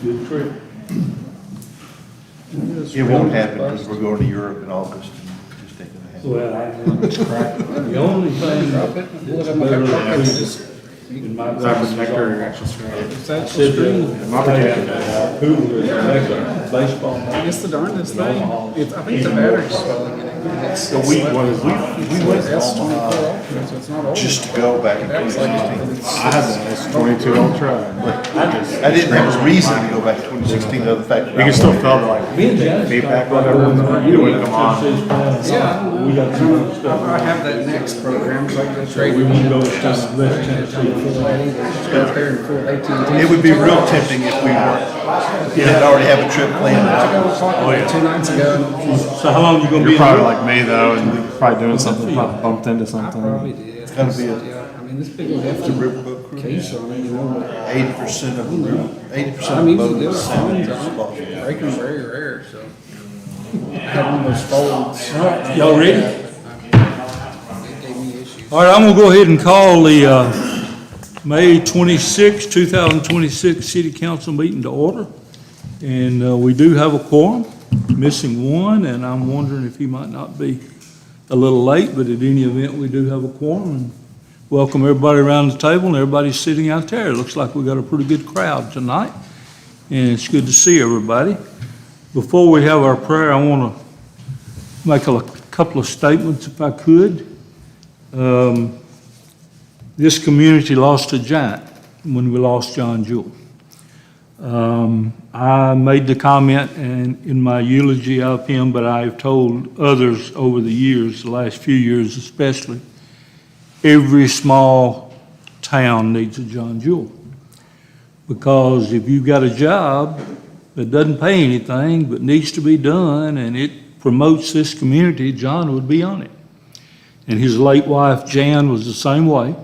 good trip. It won't happen because we're going to Europe in August and just ain't gonna happen. Well, the only thing that's better than just, in my Is that opinion, protector or actual screen? sit there, My protector. cooler than regular baseball. It's the darndest thing. It's, I think the battery's swelling in it. It's, So we went it's S24 Ultra, so it's not old. Just to go back in That's like, 2016. I had the S22 Ultra. I didn't have a reason to go back to 2016, other fact. You can still feel the like feedback, whatever. You wouldn't come on. yeah, We got too much stuff. I have that next program, so I can go trade. We won't go to West Tennessee. Full Eddie, just go up there and full AT&T. It would be real tempting if we weren't, didn't already have a trip planned. I was talking 2 nights ago. So how long you gonna be? You're probably like me though, and probably doing something, probably bumped into something. Probably did. It's gonna be Yeah, I mean, this big old hefty riverboat cruise. case on it, you know, but 80% of the route, 80% I of mean, the usually boat there is was sound. phones on it. Breaking very rare, so. I had one of those folds. All right, y'all ready? It gave me issues. All right, I'm gonna go ahead and call the May 26, 2026 City Council meeting to order. And we do have a quorum, missing one, and I'm wondering if he might not be a little late, but at any event, we do have a quorum. And welcome everybody around the table, and everybody's sitting out there. It looks like we got a pretty good crowd tonight, and it's good to see everybody. Before we have our prayer, I want to make a couple of statements if I could. This community lost a giant when we lost John Jewell. I made the comment and in my eulogy of him, but I've told others over the years, the last few years especially, every small town needs a John Jewell. Because if you've got a job that doesn't pay anything but needs to be done and it promotes this community, John would be on it. And his late wife, Jan, was the same way,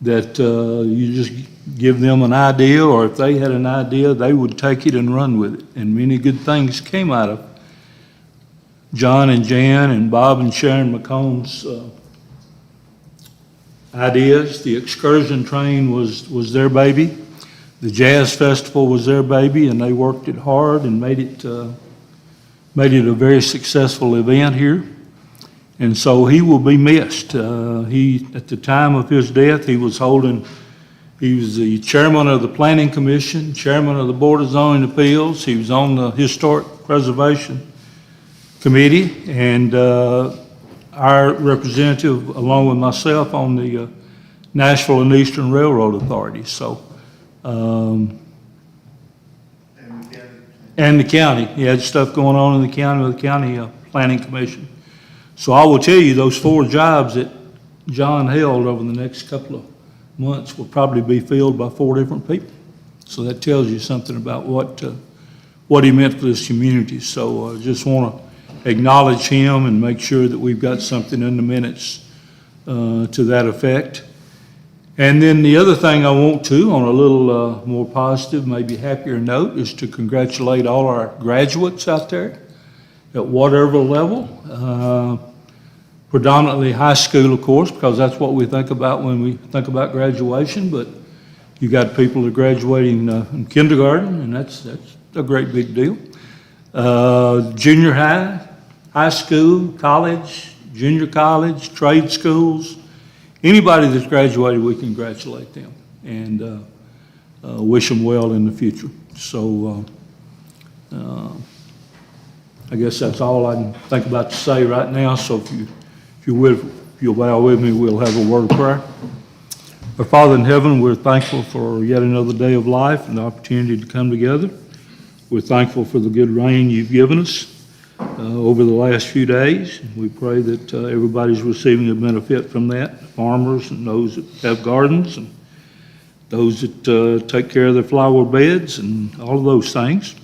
that you just give them an idea, or if they had an idea, they would take it and run with it. And many good things came out of John and Jan and Bob and Sharon McComb's ideas. The excursion train was their baby. The jazz festival was their baby, and they worked it hard and made it a very successful event here. And so he will be missed. At the time of his death, he was the chairman of the Planning Commission, chairman of the Board of Zoning Appeals. He was on the Historic Preservation Committee, and our representative, along with myself, on the Nashville and Eastern Railroad Authority. So, and the county. He had stuff going on in the county with the county Planning Commission. So I will tell you, those 4 jobs that John held over the next couple of months will probably be filled by 4 different people. So that tells you something about what he meant for this community. So I just want to acknowledge him and make sure that we've got something in the minutes to that effect. And then the other thing I want to, on a little more positive, maybe happier note, is to congratulate all our graduates out there at whatever level, predominantly high school, of course, because that's what we think about when we think about graduation, but you got people that are graduating in kindergarten, and that's a great big deal. Junior high, high school, college, junior college, trade schools, anybody that's graduated, we congratulate them and wish them well in the future. So I guess that's all I can think about to say right now. So if you'll bow with me, we'll have a word of prayer. Our Father in heaven, we're thankful for yet another day of life and the opportunity to come together. We're thankful for the good rain you've given us over the last few days. We pray that everybody's receiving a benefit from that, farmers and those that have gardens and those that take care of their flower beds and all of those things.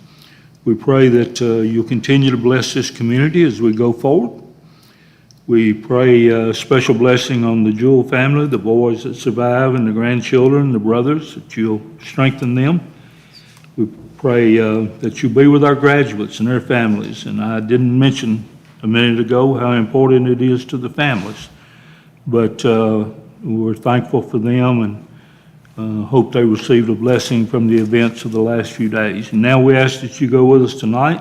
We pray that you'll continue to bless this community as we go forward. We pray a special blessing on the Jewell family, the boys that survive and the grandchildren, the brothers, that you'll strengthen them. We pray that you be with our graduates and their families. And I didn't mention a minute ago how important it is to the families. But we're thankful for them, and Hope they received a blessing from the events of the last few days. And now we ask that you go with us tonight,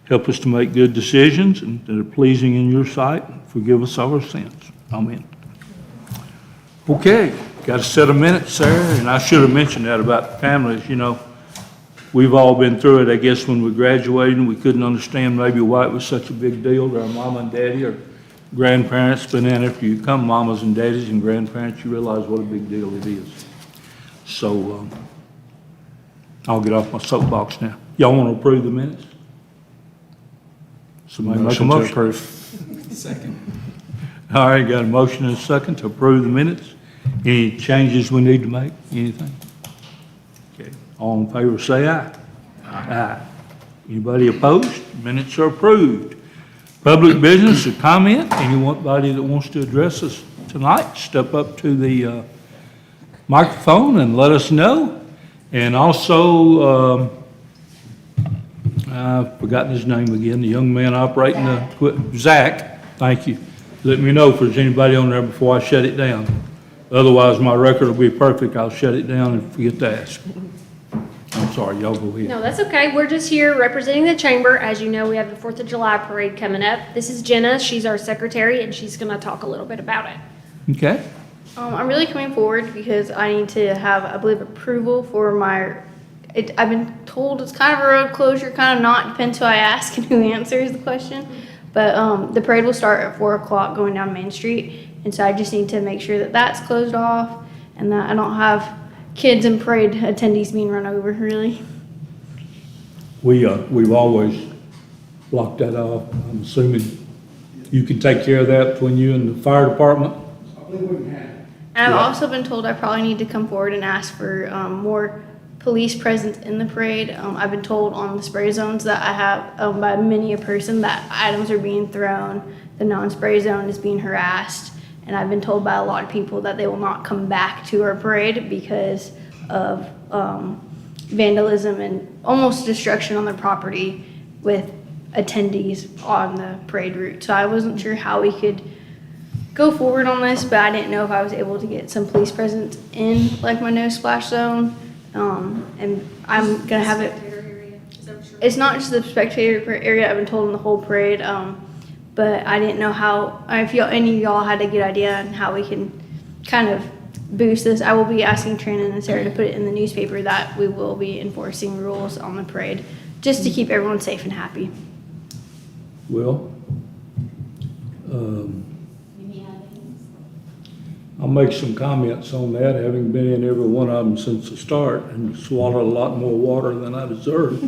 help us to make good decisions and that are pleasing in your sight. Forgive us our sins. Amen. Okay, got a set of minutes, Sarah, and I should have mentioned that about families. You know, we've all been through it, I guess, when we graduated, and we couldn't understand maybe why it was such a big deal to our mama and daddy or grandparents, but then after you become mamas and daddies and grandparents, you realize what a big deal it is. So, I'll get off my soapbox now. Y'all want to approve the minutes? Somebody make a To motion. approve. Second. All right, got a motion and a second to approve the minutes. Any changes we need to make? Anything? Okay, all in favor say aye. Aye. Anybody opposed? Minutes are approved. Public business or comment? Anybody that wants to address us tonight, step up to the microphone and let us know. And also, I've forgotten his name again, the young man operating Zach, thank you. Let me know if there's anybody on there before I shut it down. Otherwise, my record will be perfect. I'll shut it down and forget to ask. I'm sorry, y'all go ahead. No, that's okay. We're just here representing the chamber. As you know, we have the 4th of July parade coming up. This is Jenna. She's our secretary, and she's going to talk a little bit about it. Okay, I'm really coming forward because I need to have, I believe, approval for I've been told it's kind of a road closure, kind of not, depends who I ask and who answers the question. But the parade will start at 4 o'clock going down Main Street. And so I just need to make sure that that's closed off and that I don't have kids and parade attendees being run over, really. we've always blocked that off. I'm assuming you can take care of that between you and the fire department? And I've also been told I probably need to come forward and ask for more police presence in the parade. I've been told on the spray zones that I have by many a person that items are being thrown, the non-spray zone is being harassed, and I've been told by a lot of people that they will not come back to our parade because of vandalism and almost destruction on their property with attendees on the parade route. So I wasn't sure how we could go forward on this, but I didn't know if I was able to get some police presence in like my no splash zone. And I'm gonna have it, it's not just the spectator area, I've been told in the whole parade, but I didn't know how, if any of y'all had a good idea on how we can kind of boost this. I will be asking Trina and Sarah to put it in the newspaper that we will be enforcing rules on the parade, just to keep everyone safe and happy. Well, I'll make some comments on that, having been in every one of them since the start and swallowed a lot more water than I deserve.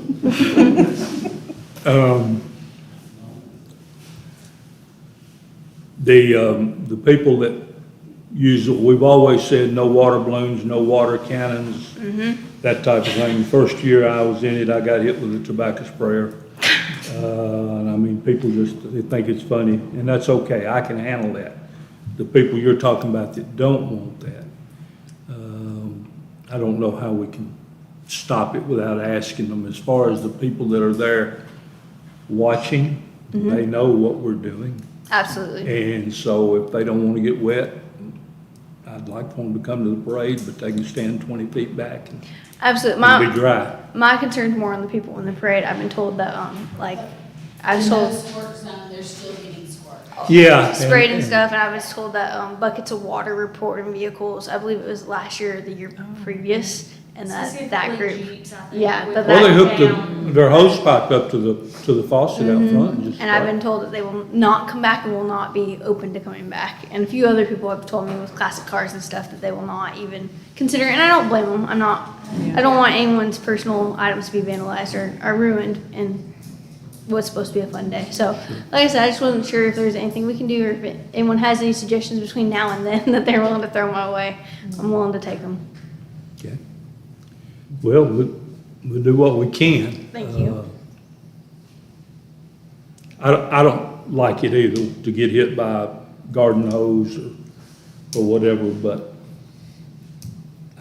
The people that use it, we've always said no water balloons, no water cannons, that type of thing. First year I was in it, I got hit with a tobacco sprayer. And I mean, people they think it's funny, and that's okay, I can handle that. The people you're talking about that don't want that, I don't know how we can stop it without asking them. As far as the people that are there watching, they know what we're doing. Absolutely. And so if they don't want to get wet, I'd like for them to come to the parade, but they can stand 20 feet back and Absolutely. be dry. My concern's more on the people in the parade. I've been told that, I was told Squirt zone, they're still getting squirt. Yeah. sprayed and stuff, and I was told that buckets of water were poured in vehicles. I believe it was last year or the year previous, and that group. Yeah, but Well, they that, hooked their hose pipe up to the faucet out front and just. and I've been told that they will not come back and will not be open to coming back. And a few other people have told me with classic cars and stuff that they will not even consider, and I don't blame them. I don't want anyone's personal items to be vandalized or ruined in what's supposed to be a fun day. So, like I said, I just wasn't sure if there's anything we can do, or if anyone has any suggestions between now and then that they're willing to throw my way. I'm willing to take them. Okay. Well, we'll do what we can. Thank you. I don't like it either, to get hit by a garden hose or whatever, but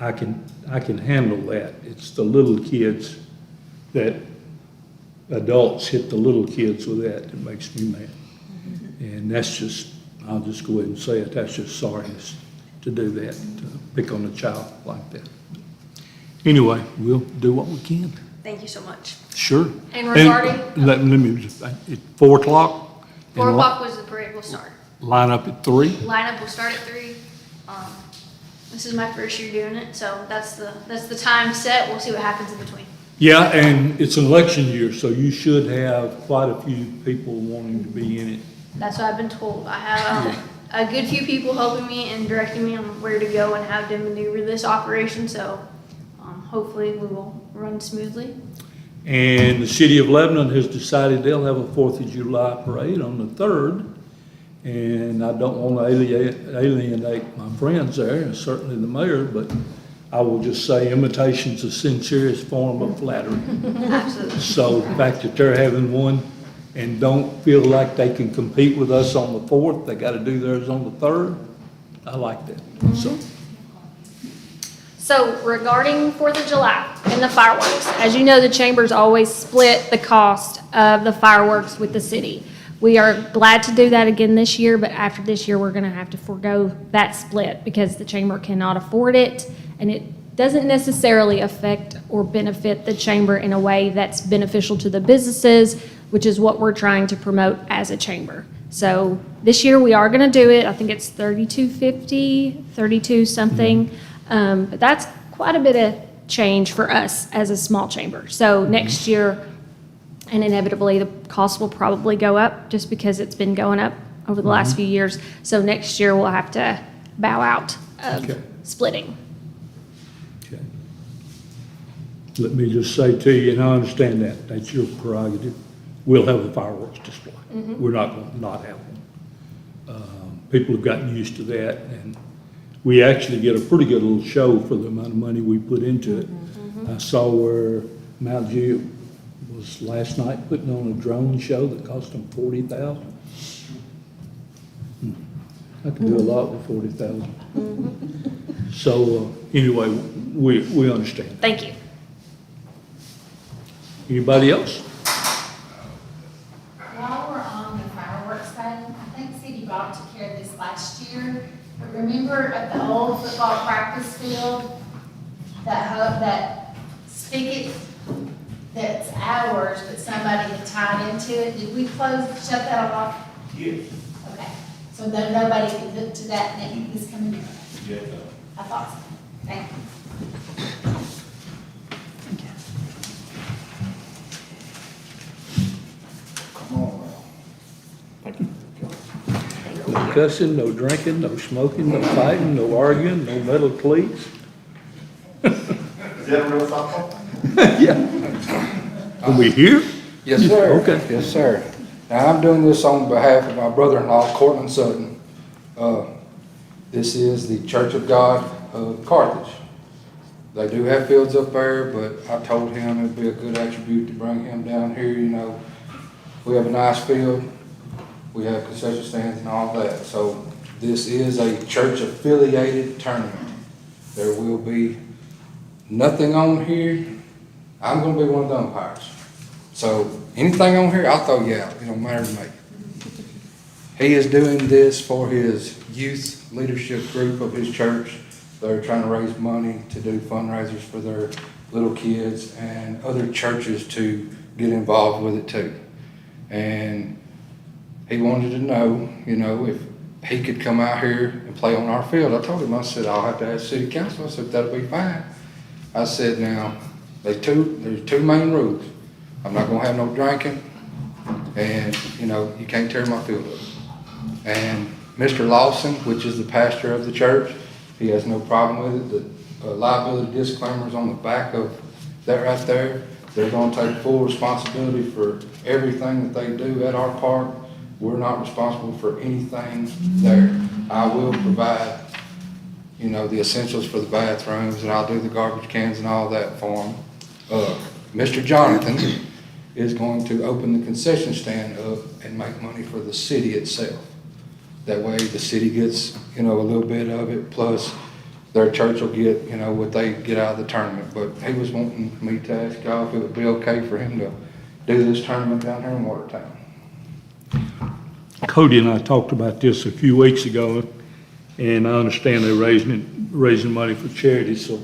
I can handle that. It's the little kids that adults hit the little kids with that makes me mad. And that's just, I'll just go ahead and say it, that's just sorry to to do that, to pick on a child like that. Anyway, we'll do what we can. Thank you so much. Sure. And regarding- Let me just, at 4 o'clock? 4 and o'clock was the parade will start. Line up at 3? Lineup will start at 3. This is my first year doing it, so that's the time set. We'll see what happens in between. Yeah, and it's an election year, so you should have quite a few people wanting to be in it. That's what I've been told. I have a good few people helping me and directing me on where to go and how to maneuver this operation, so hopefully we will run smoothly. And the city of Lebanon has decided they'll have a 4th of July parade on the 3rd. And I don't want to alienate my friends there, and certainly the mayor, but I will just say imitation's the sincerest form of flattery. Absolutely. So the fact that they're having one and don't feel like they can compete with us on the 4th, they got to do theirs on the 3rd, I like that. So regarding 4th of July and the fireworks, as you know, the chambers always split the cost of the fireworks with the city. We are glad to do that again this year, but after this year, we're gonna have to forego that split because the chamber cannot afford it, and it doesn't necessarily affect or benefit the chamber in a way that's beneficial to the businesses, which is what we're trying to promote as a chamber. So this year, we are gonna do it. I think it's $32.50, 32 something. But that's quite a bit of change for us as a small chamber. So next year, and inevitably, the cost will probably go up just because it's been going up over the last few years. So next year, we'll have to bow out of Okay. splitting. Okay. Let me just say to you, and I understand that, that's your prerogative. We'll have a fireworks display. We're not going to not have one. People have gotten used to that, and we actually get a pretty good little show for the amount of money we put into it. I saw where Mount View was last night putting on a drone show that cost them $40,000. I could do a lot with $40,000. So, anyway, we understand. Thank you. Anybody else? While we're on the fireworks thing, I think City Block took care of this last year. But remember at the old football practice field, that spigot that's ours, but somebody had tied into it? Did we shut that off? Yes. Okay, so that nobody can hook to that this coming year? Yes. I thought so. Thank you. Come on now. No cussing, no drinking, no smoking, no fighting, no arguing, no metal cleats. Is that a real softball? Are we here? Yes, sir. Okay. Yes, sir. Now, I'm doing this on behalf of my brother-in-law, Cortland Sutton. This is the Church of God of Carthage. They do have fields up there, but I told him it'd be a good attribute to bring him down here, you know. We have a nice field, we have concession stands and all that. So this is a church-affiliated tournament. There will be nothing on here. I'm gonna be one of the umpires. So anything on here, I'll throw you out. It don't matter to me. He is doing this for his youth leadership group of his church. They're trying to raise money to do fundraisers for their little kids and other churches to get involved with it too. And he wanted to know, you know, if he could come out here and play on our field. I told him, I said, I'll have to ask city council. I said, that'll be fine. I said, now, there's two main rules. I'm not gonna have no drinking, and, you know, you can't tear my field up. And Mr. Lawson, which is the pastor of the church, he has no problem with it. The liability disclaimer's on the back of that right there. They're gonna take full responsibility for everything that they do at our park. We're not responsible for anything there. I will provide, you know, the essentials for the bathrooms, and I'll do the garbage cans and all that for them. Mr. Jonathan is going to open the concession stand up and make money for the city itself. That way the city gets, you know, a little bit of it, plus their church will get, you know, what they get out of the tournament. But he was wanting me to ask y'all if it would be okay for him to do this tournament down here in Watertown. Cody and I talked about this a few weeks ago, And I understand they're raising money for charity, so,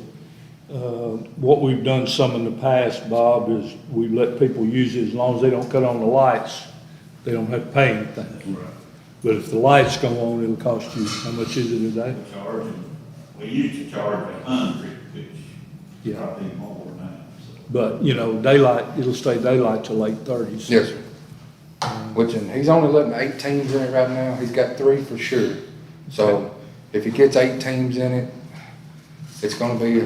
what we've done some in the past, Bob, is we let people use it as long as they don't cut on the lights, they don't have to pay anything. But if the lights go on, it'll cost you, how much is it a day? We used to charge 100, which Yeah. probably more now. So. But, you know, daylight, it'll stay daylight till 8:30. So. Yes, sir. Which, and he's only letting 8 teams in it right now. He's got 3 for sure. So if he gets 8 teams in it, it's gonna be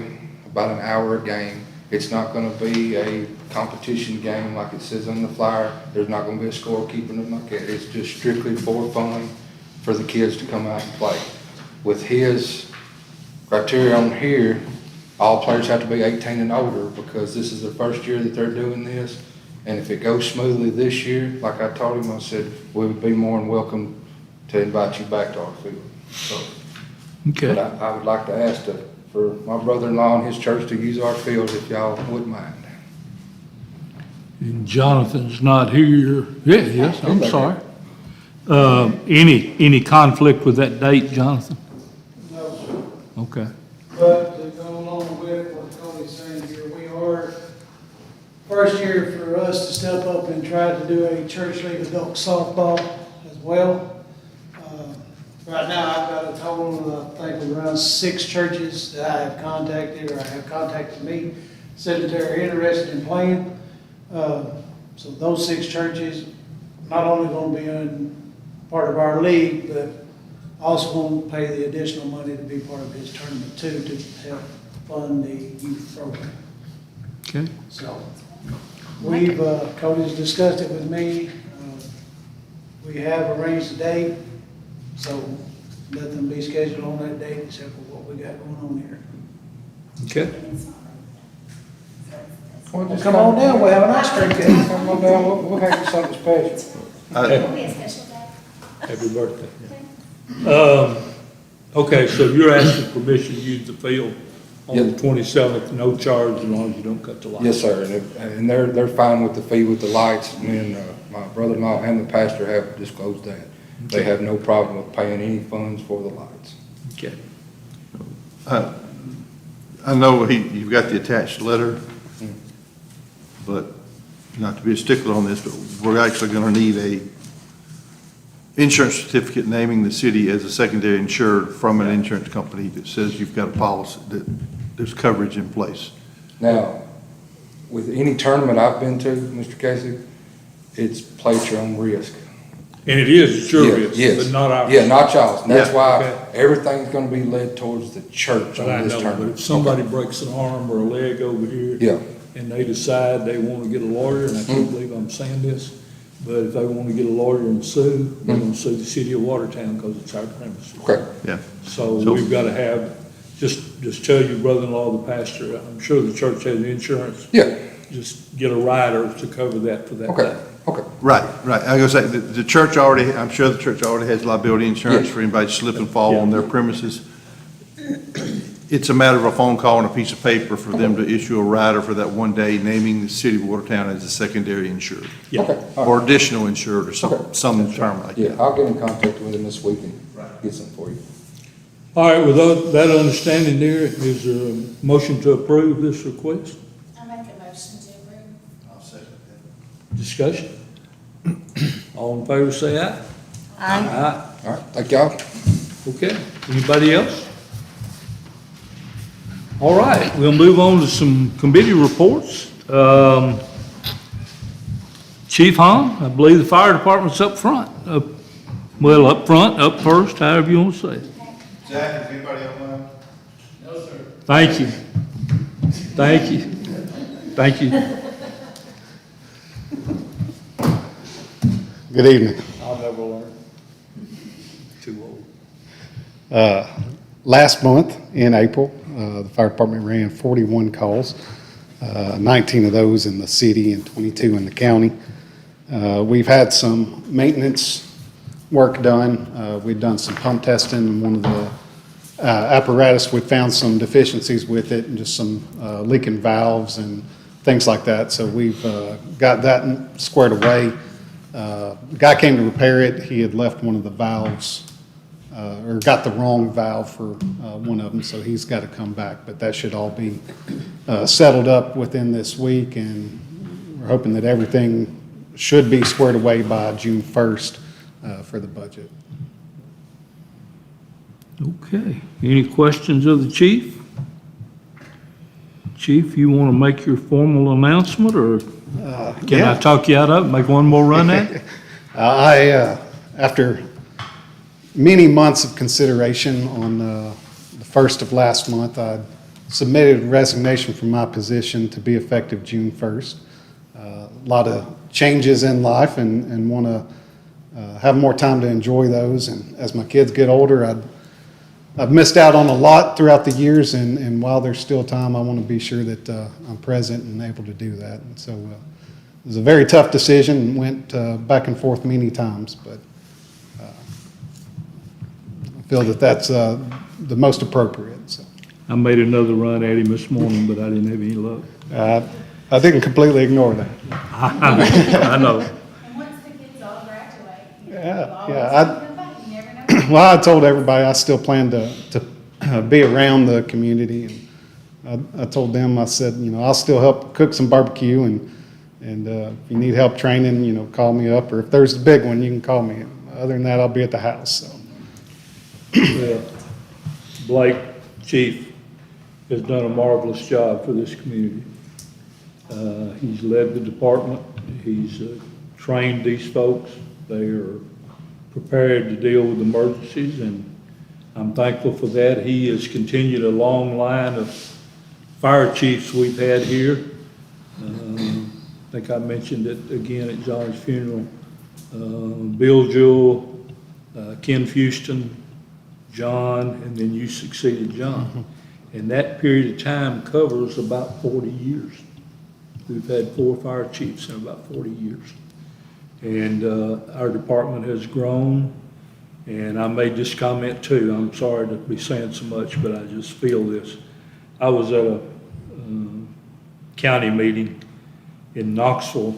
about an hour a game. It's not gonna be a competition game like it says on the flyer. There's not gonna be a scorekeeper, nothing like that. It's just strictly for fun, for the kids to come out and play. With his criteria on here, all players have to be 18 and older because this is the first year that they're doing this. And if it goes smoothly this year, like I told him, I said, we would be more than welcome to invite you back to our field. So, Okay. but I would like to ask for my brother-in-law and his church to use our field if y'all wouldn't mind. And Jonathan's not here. Yeah, yes, I'm He's sorry. Any conflict with that date, Jonathan? No, sir. Okay. But to go along with what Cody's saying here, we are, first year for us to step up and try to do a church league adult softball as well. Right now, I've got a total of, I think, around 6 churches that I have contacted or have contacted me, said that they're interested in playing. So those 6 churches, not only gonna be in part of our league, but also going to pay the additional money to be part of his tournament too, to help fund the youth program. Okay. So, we've, Cody's discussed it with me. We have arranged a date, so let them be scheduled on that date except for what we got going on here. Okay. Well, just Come on down, we'll have an ice cream cake. Come on down, we'll have you something special. It'll be a special day. Happy birthday. Okay, so you're asking permission to use the field on the Yep. 27th, no charge as long as you don't cut the lights? Yes, sir, and they're fine with the fee with the lights. Me and my brother-in-law and the pastor have disclosed that. They have no problem with paying any funds for the lights. Okay. I know you've got the attached letter, but not to be a stickler on this, but we're actually gonna need a insurance certificate naming the city as a secondary insured from an insurance company that says you've got a policy, that there's coverage in place. Now, with any tournament I've been to, Mr. Casey, it's play at your own risk. And it is, it's your Yeah, risk, yes. but not ours. Yeah, not y'all's. And that's Yeah, why okay. everything's gonna be led towards the church But I on this know, but tournament. if somebody breaks an arm or a leg over here. Yeah. And they decide they want to get a lawyer, and I can't believe I'm saying this, but if they want to get a lawyer and sue, they're going to sue the city of Watertown because it's our premises. Okay, Yeah. So So- we've got to have, just tell your brother-in-law, the pastor, I'm sure the church has insurance. yeah, Just get a rider to cover that for that okay, day. okay. Right. I was gonna say, the church already, I'm sure the church already has liability insurance Yes. for anybody to slip and fall on their premises. It's a matter of a phone call and a piece of paper for them to issue a rider for that one day, naming the city of Watertown as a secondary insured, Yeah. Okay, all right. or additional insured, or Okay. some term like Yeah, that. I'll get in contact with him this week and get something for you. All right, with that understanding there, is there a motion to approve this request? I make a motion to approve. Discussion? All in favor, say aye. Aye. All right, thank y'all. Okay, anybody else? All right, we'll move on to some committee reports. Chief Hahn, I believe the fire department's up front, up first, however you want to say it. Zach, is anybody online? Thank you. Thank you. Thank you. Good evening. I'll never learn. Too old. Last month in April, the fire department ran 41 calls, 19 of those in the city and 22 in the county. We've had some maintenance work done. We've done some pump testing, and one of the apparatus, we found some deficiencies with it and just some leaking valves and things like that. So we've got that squared away. The guy came to repair it. He had left one of the valves or got the wrong valve for one of them, so he's got to come back. But that should all be settled up within this week, and we're hoping that everything should be squared away by June 1st for the budget. Okay, any questions of the chief? Chief, you want to make your formal announcement, or can I Yeah. talk you out of it, make one more run at it? After many months of consideration on the first of last month, I submitted a resignation from my position to be effective June 1st. A lot of changes in life and want to have more time to enjoy those. And as my kids get older, I've missed out on a lot throughout the years, and while there's still time, I want to be sure that I'm present and able to do that. And so it was a very tough decision, and went back and forth many times, but I feel that that's the most appropriate. So I made another run at him this morning, but I didn't have any luck. I didn't completely ignore that. I know. And once the kids all graduate, you know, Yeah, you'll always yeah, come back, you never know. Well, I told everybody I still plan to be around the community, and I told them, I said, you know, I'll still help cook some barbecue, and if you need help training, you know, call me up, or if there's a big one, you can call me. Other than that, I'll be at the house, so. Well, Blake, chief, has done a marvelous job for this community. He's led the department, he's trained these folks, they are prepared to deal with emergencies, and I'm thankful for that. He has continued a long line of fire chiefs we've had here. I think I mentioned it again at John's funeral. Bill Jewell, Ken Fuston, John, and then you succeeded John. And that period of time covers about 40 years. We've had 4 fire chiefs in about 40 years. And our department has grown, and I made this comment too. I'm sorry to be saying so much, but I just feel this. I was at a county meeting in Knoxville,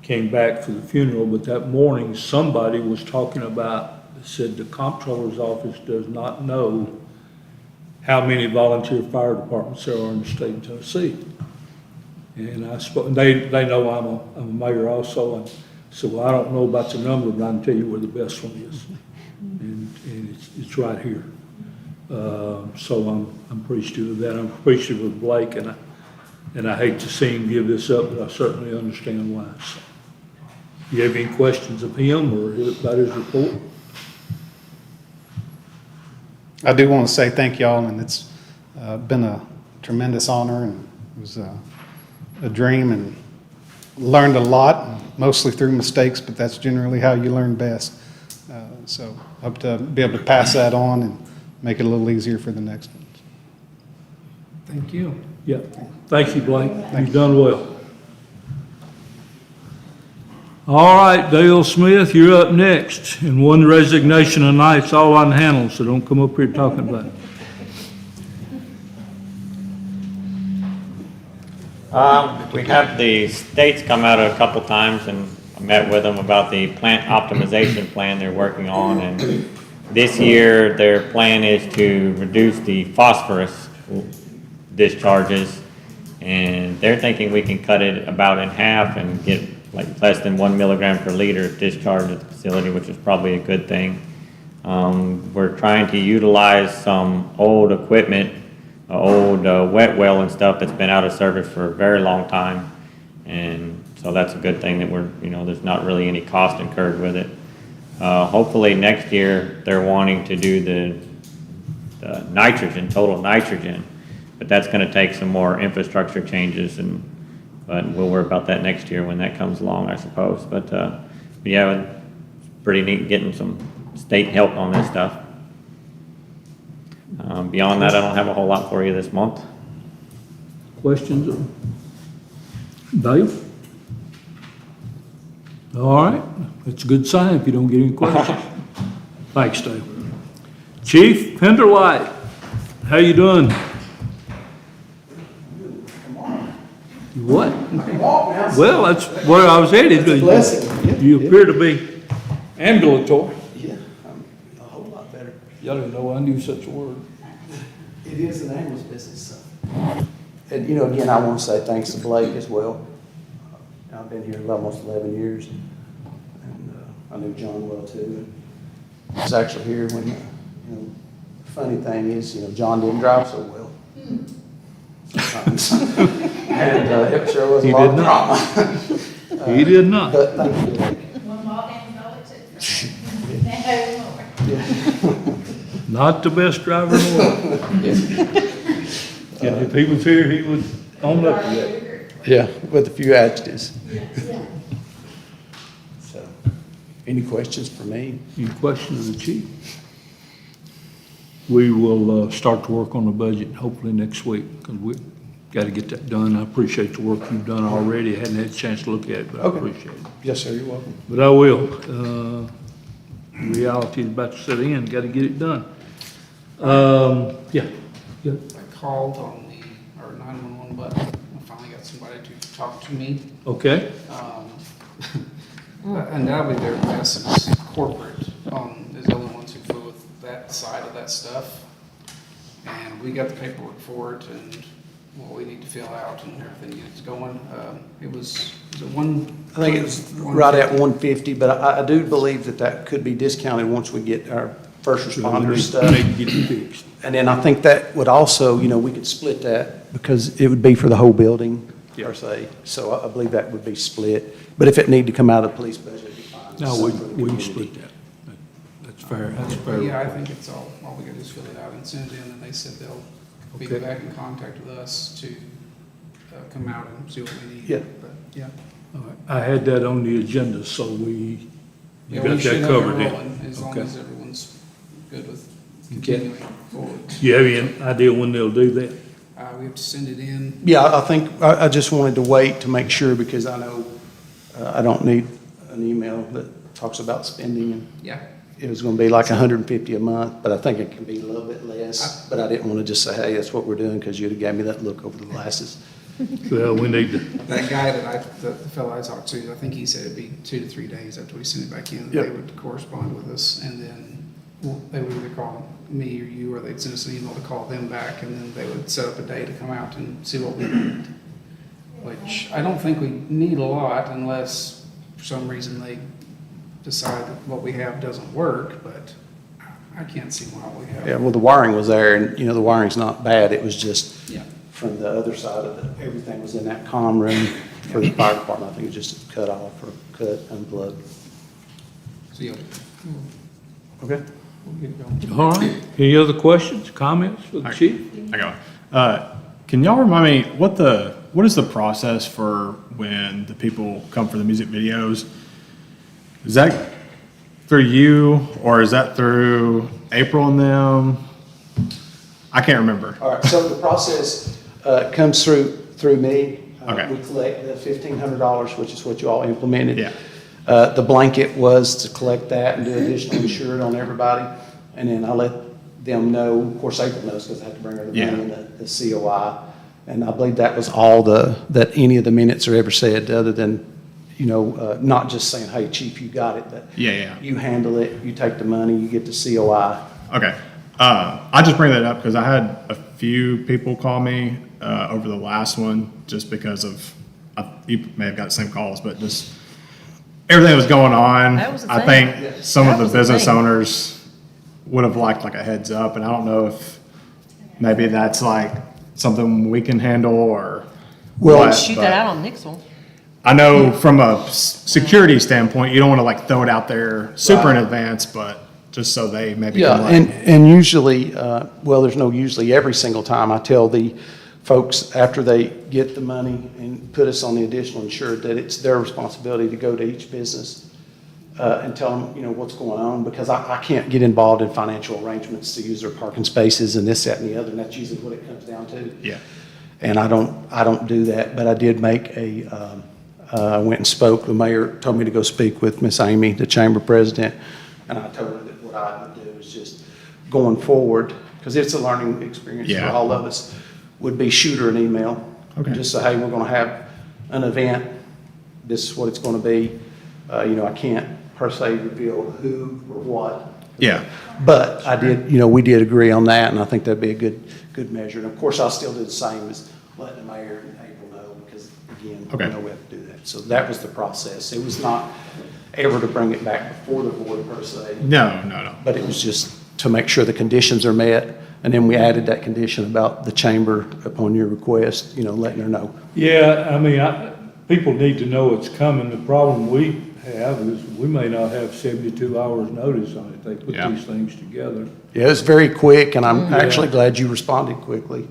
came back for the funeral, but that morning somebody was talking about, said the comptroller's office does not know how many volunteer fire departments there are in the state of Tennessee. And I spoke, they know I'm a mayor also, and so well, I don't know about the number, but I can tell you where the best one is. And it's right here. So I'm appreciative of that. I'm appreciative of Blake, and I hate to see him give this up, but I certainly understand why. So, you have any questions of him or about his report? I do want to say thank y'all, and it's been a tremendous honor, and it was a dream, and learned a lot, mostly through mistakes, but that's generally how you learn best. So hope to be able to pass that on and make it a little easier for the next one. Thank you. Yeah, thank you, Blake. You've done well. All right, Dale Smith, you're up next. And one resignation a night's all I can handle, so don't come up here talking about it. We had the states come out a couple times, and I met with them about the plant optimization plan they're working on. And this year, their plan is to reduce the phosphorus discharges, and they're thinking we can cut it about in half and get like less than 1 milligram per liter discharge at the facility, which is probably a good thing. We're trying to utilize some old equipment, old wet well and stuff that's been out of service for a very long time, and so that's a good thing that there's not really any cost incurred with it. Hopefully next year they're wanting to do the nitrogen, total nitrogen, but that's going to take some more infrastructure changes, but we'll worry about that next year when that comes along, I suppose. But yeah, it's pretty neat getting some state help on this stuff. Beyond that, I don't have a whole lot for you this month. Questions? Dale? All right, that's a good sign if you don't get any questions. Thanks, Dale. Chief Penderlight, how you doing? What? Well, that's where I was headed. Blessing. You appear to be ambulatory. Yeah, a whole Y'all didn't know I knew such a word. It is an ambulance business, so. And, you know, again, I want to say thanks to Blake as well. I've been here almost 11 years, and I knew John well too. And I was actually here when, you know, the funny thing is, you know, John didn't drive so well. Sometimes. And it sure was a He lot did of not. drama. He did not. But thank you, Blake. One ball game is all it took. No more. Not the best driver in the world. And if he was here, he would own up to that. Yeah, with a few adjectives. So, any questions for me? Any questions of the chief? We will start to work on the budget hopefully next week, because we got to get that done. I appreciate the work you've done already. I hadn't had a chance to look at it, but I Okay. appreciate it. Yes, sir, you're welcome. But I will. Reality is about to set in, got to get it done. Yeah. I called on our 911 button. I finally got somebody to talk to me. Okay. Undoubtedly, their best is corporate, is the only ones who fool with that side of that stuff. And we got the paperwork for it and what we need to fill out and everything gets going. It was it one? I think it's right at 150, but I do believe that could be discounted once we get our first responder stuff. Need to get it fixed. And then I think that would also, you know, we could split that because it would be for the whole building per se. So I believe that would be split. But if it needed to come out of the police budget, it'd be fine. No, Something we for the can community. split that. That's fair, that's fair. Yeah, I think it's all we gotta do is fill it out and send it in, and they said they'll be Okay. back in contact with us to come out and see what we need. Yeah. But, yeah. All right. I had that on the agenda, so we Yeah, got we should that have it covered then. rolling, as long Okay. as everyone's good with Okay. continuing forward. You have any idea when they'll do that? We have to send it in. Yeah, I think, I just wanted to wait to make sure because I know I don't need an email that talks about spending and Yeah. it was gonna be like 150 a month, but I think it can be a little bit less. But I didn't wanna just say, hey, that's what we're doing, because you'd have gave me that look over the glasses. Well, we need to, That guy the fellow I talked to, I think he said it'd be 2 to 3 days after we sent it back in, Yep. they would correspond with us, and then they would either call me or you, or they'd send us an email to call them back, and then they would set up a day to come out and see what we need. Which I don't think we need a lot unless for some reason they decide that what we have doesn't work, but I can't see why we have. Yeah, well, the wiring was there, and, you know, the wiring's not bad, it was just Yeah. from the other side of it, everything was in that comm room for the fire department, I think it was just cut off or cut, unplugged. So, yeah, Okay. we'll get it going. all right. Any other questions, comments for the chief? I got one. Can y'all remind me what is the process for when the people come for the music videos? Is that through you or is that through April and them? I can't remember. All right, so the process comes through me. Okay. We collect the $1,500, which is what you all implemented. Yeah. The blanket was to collect that and do additional insured on everybody. And then I let them know, of course, April knows because I had to bring her the money and the COI. And I believe that was all that any of the minutes are ever said, other than, you know, not just saying, hey, chief, you got it, but Yeah. you handle it, you take the money, you get the COI. Okay. I just bring that up because I had a few people call me over the last one just because of, you may have got the same calls, but just everything that was going on. That was the I thing. think some That of the was the business thing. owners would have liked like a heads up, and I don't know if maybe that's like something we can handle or Well, what, Shoot but that out on Nixle. I know from a security standpoint, you don't want to like throw it out there super in Right. advance, but just so they maybe Yeah, can like. and usually, well, there's no usually, every single time I tell the folks after they get the money and put us on the additional insured that it's their responsibility to go to each business and tell them, you know, what's going on, because I can't get involved in financial arrangements to use their parking spaces and this, that, and the other, and that's usually what it comes down to. Yeah. And I don't do that, but I did make I went and spoke, the mayor told me to go speak with Miss Amy, the chamber president, and I told her that what I would do is just going forward, because it's a learning experience for Yeah. all of us, would be shoot her an email. Okay. Just say, hey, we're gonna have an event, this is what it's gonna be. You know, I can't per se reveal who or what, Yeah. But I did, you know, we did agree on that, and I think that'd be a good measure. And of course, I'll still do the same as letting the mayor and April know, because again, Okay. you know, we have to do that. So that was the process. It was not ever to bring it back before the board per se, No. but it was just to make sure the conditions are met. And then we added that condition about the chamber upon your request, you know, letting her know. Yeah, I mean, people need to know it's coming. The problem we have is we may not have 72 hours notice on it. They put Yeah. these things together. Yeah, it was very quick, and I'm actually glad you responded quickly,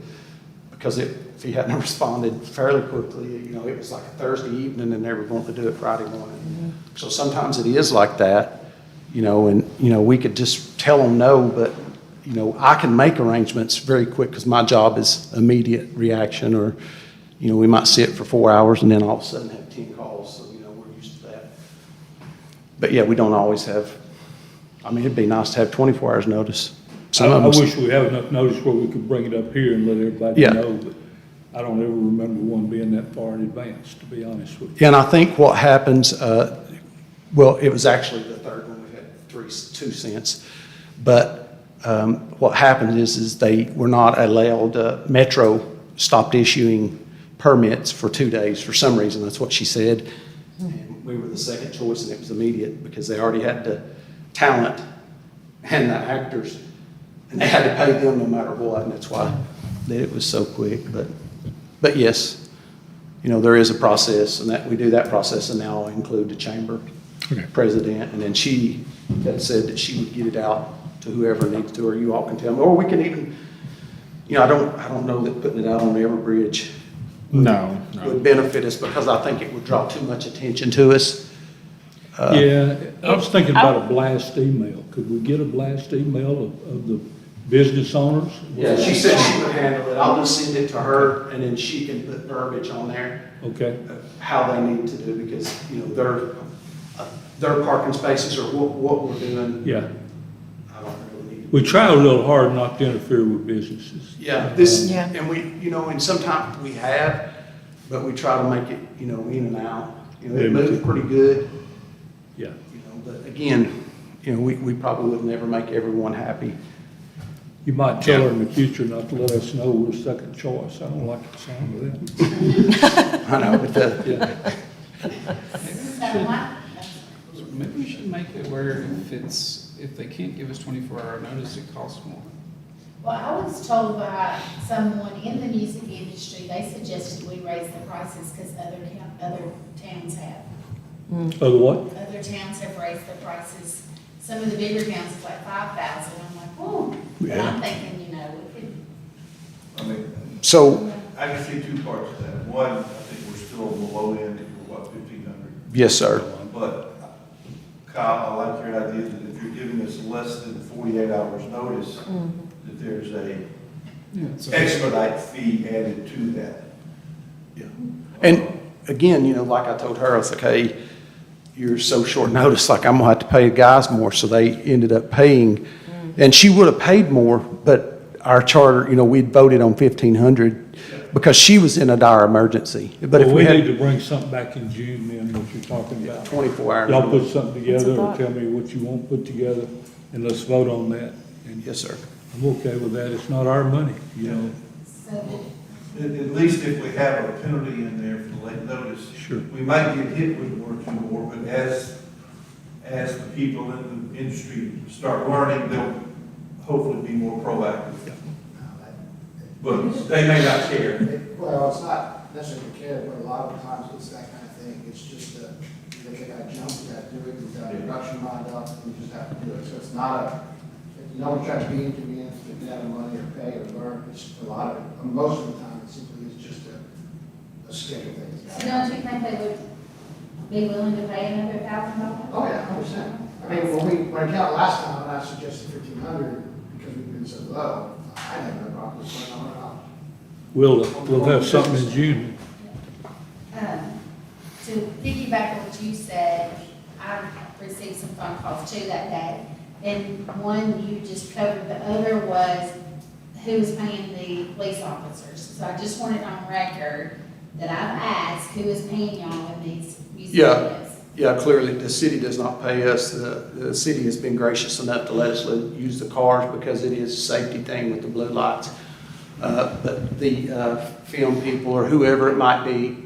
because if you hadn't responded fairly quickly, you know, it was like a Thursday evening and they were going to do it Friday morning. So sometimes it is like that, you know, and, you know, we could just tell them no, but, you know, I can make arrangements very quick because my job is immediate reaction, or, you know, we might sit for 4 hours and then all of a sudden have 10 calls, so, you know, we're used to that. But yeah, we don't always have, I mean, it'd be nice to have 24 hours notice. Some of I them- wish we had enough notice where we could bring it up here and let everybody Yeah. know, but I don't ever remember one being that far in advance, to be honest with you. Yeah, and I think what happens, well, it was actually the third one, we've had two since. But what happened is they were not allowed, Metro stopped issuing permits for 2 days for some reason, that's what she said. And we were the second choice, and it was immediate because they already had the talent and the actors, and they had to pay them no matter what, and that's why that it was so quick. But yes, you know, there is a process, and that we do that process, and now I'll include the chamber president, and then she had said that she would get it out to whoever needs to, or you all can tell me, or we can even, you know, I don't know that putting it out on Everbridge No. would benefit us, because I think it would draw too much attention to us. Yeah, I was thinking about a blast email. Could we get a blast email of the business owners? Yeah, she said she would handle it. I'll just send it to her, and then she can put verbiage on there, Okay, how they need to do, because, you know, their parking spaces are what we're doing. yeah. I don't really need to. We try a little hard not to interfere with businesses. Yeah, and we, you know, and sometimes we have, but we try to make it, you know, in and out. You know, it moves pretty good, Yeah. you know, but again, you know, we probably would never make everyone happy. You might tell her in the future not to let us know we're second choice. I don't like the sound of that. I know, but Maybe we should make it where if they can't give us 24-hour notice, it costs more. Well, I was told by someone in the music industry, they suggested we raise the prices because other towns have. Other what? Other towns have raised the prices. Some of the bigger towns is like 5,000. I'm like, oh. But I'm thinking, you know, we could. I mean, so, I can see two parts to that. One, I think we're still on the low end, we're what, 1,500? yes, sir. But Kyle, I like your idea that if you're giving us less than 48 hours notice, that there's a expedite fee added to that. Yeah. And again, you know, like I told her, I was like, hey, you're so short notice, like I'm gonna have to pay the guys more. So they ended up paying, and she would have paid more, but our charter, you know, we'd voted on 1,500 because she was in a dire emergency. But if Well, we we need had to bring something back in June then, what you're talking about. 24 hours. Y'all put something together or tell me what you want put together and let's vote on that. And Yes, sir. I'm okay with that. It's not our money, you know. So At least if we have a penalty in there for the late notice. Sure. We might get hit with one or two more, but as the people in the industry start learning, they'll hopefully be more proactive. But they may not care. Well, it's not necessarily care, but a lot of times it's that kind of thing. It's just that they got jumped, you got to do it, you've got a production lined up, and you just have to do it. So it's not no one tries to be inconvenienced to get out of money or pay or learn. It's a lot of it, most of the time, it simply is just a schedule thing. So don't you think they would be willing to pay another $1,000? Oh, yeah, 100%. I mean, when I counted last time, and I suggested 1,500 because we've been so low, I had no problem with $1,200. We'll have something in June. To piggyback on what you said, I received some phone calls too that day. And one you just covered, the other was who is paying the police officers. So I just wanted on record that I've asked who is paying y'all in these music Yeah. videos. Yeah, clearly, the city does not pay us. The city has been gracious enough to let us use the cars because it is a safety thing with the blue lights. But the film people or whoever it might be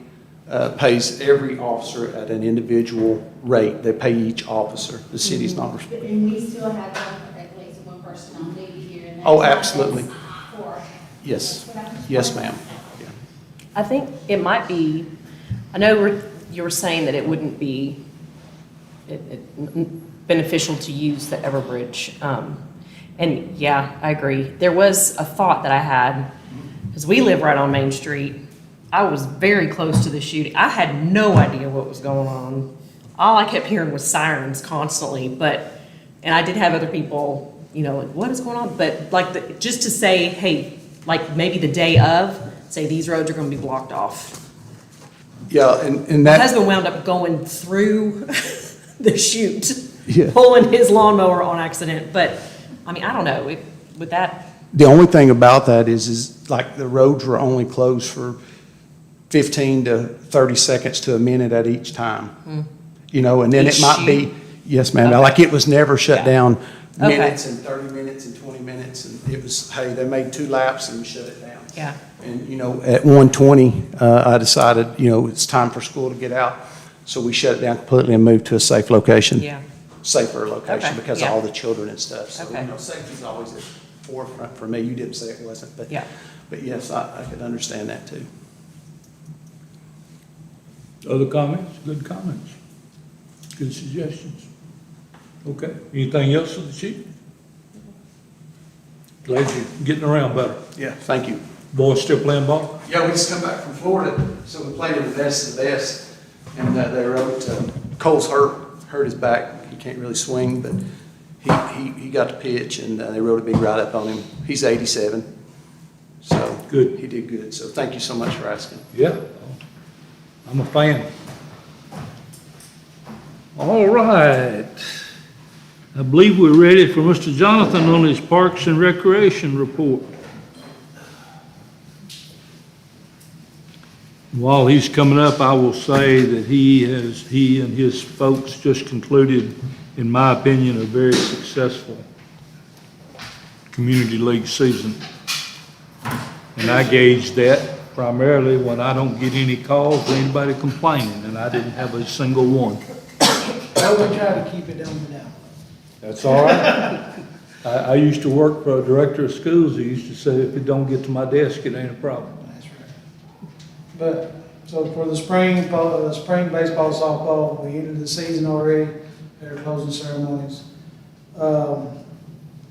pays every officer at an individual rate. They pay each officer. The city's not responsible. And we still have at least one person on duty here. And Oh, that's absolutely. for- Yes. That's what I'm- Yes, ma'am. Yeah. I think it might be, I know you were saying that it wouldn't be beneficial to use the Everbridge. And yeah, I agree. There was a thought that I had, because we live right on Main Street. I was very close to the shooting. I had no idea what was going on. All I kept hearing was sirens constantly, and I did have other people, like, what is going on? But like, just to say, hey, like maybe the day of, say these roads are gonna be blocked off. Yeah, and My that, husband wound up going through the chute, Yeah. pulling his lawnmower on accident, but, I mean, I don't know, with that, the only thing about that is like the roads were only closed for 15 to 30 seconds to a minute at each time. And then it Each might be, shoot? yes, ma'am, Okay. like it was never shut Yeah. down Okay. minutes and 30 minutes and 20 minutes. And it was, hey, they made 2 laps and shut it down. yeah, And, at 1:20, I decided, it's time for school to get out. So we shut it down completely and moved to a safe location. yeah, Safer location Okay, because of yeah. all the children and stuff. So, Okay. safety's always at forefront for me. You didn't say it wasn't, but. yeah. But yes, I could understand that too. Other comments? Good comments. Good suggestions. Okay, anything else for the chief? Glad you're getting around better. Yeah, thank you. Boys still playing ball? Yeah, we just come back from Florida, so we played in the best of the best. And they wrote, Cole's hurt his back. He can't really swing, but he got the pitch and they wrote a big write-up on him. He's 87, so. Good. He did good, so thank you so much for asking. Yeah, I'm a fan. All right. I believe we're ready for Mr. Jonathan on his Parks and Recreation report. While he's coming up, I will say that he and his folks just concluded, in my opinion, a very successful community league season. And I gauge that primarily when I don't get any calls or anybody complaining, and I didn't have a single one. Well, we try to keep it down for now. That's all right. I used to work for a director of schools who used to say, if it don't get to my desk, it ain't a problem. That's right. But, so for the spring baseball, softball, we entered the season already, their closing ceremonies.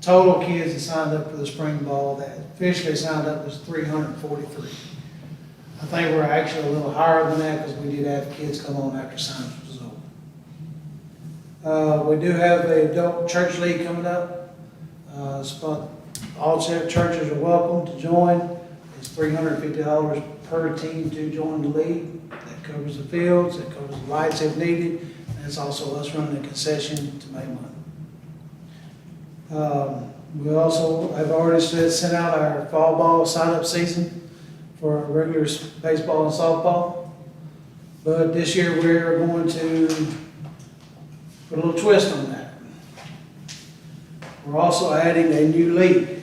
Total kids that signed up for the spring ball that officially signed up was 343. I think we're actually a little higher than that because we did have kids come on after signs was over. We do have a adult church league coming up. All churches are welcome to join. It's $350 per team to join the league. That covers the fields, that covers the lights if needed, and it's also us running a concession to make money. We also have already sent out our fall ball sign-up season for our regular baseball and softball. But this year we're going to put a little twist on that. We're also adding a new league.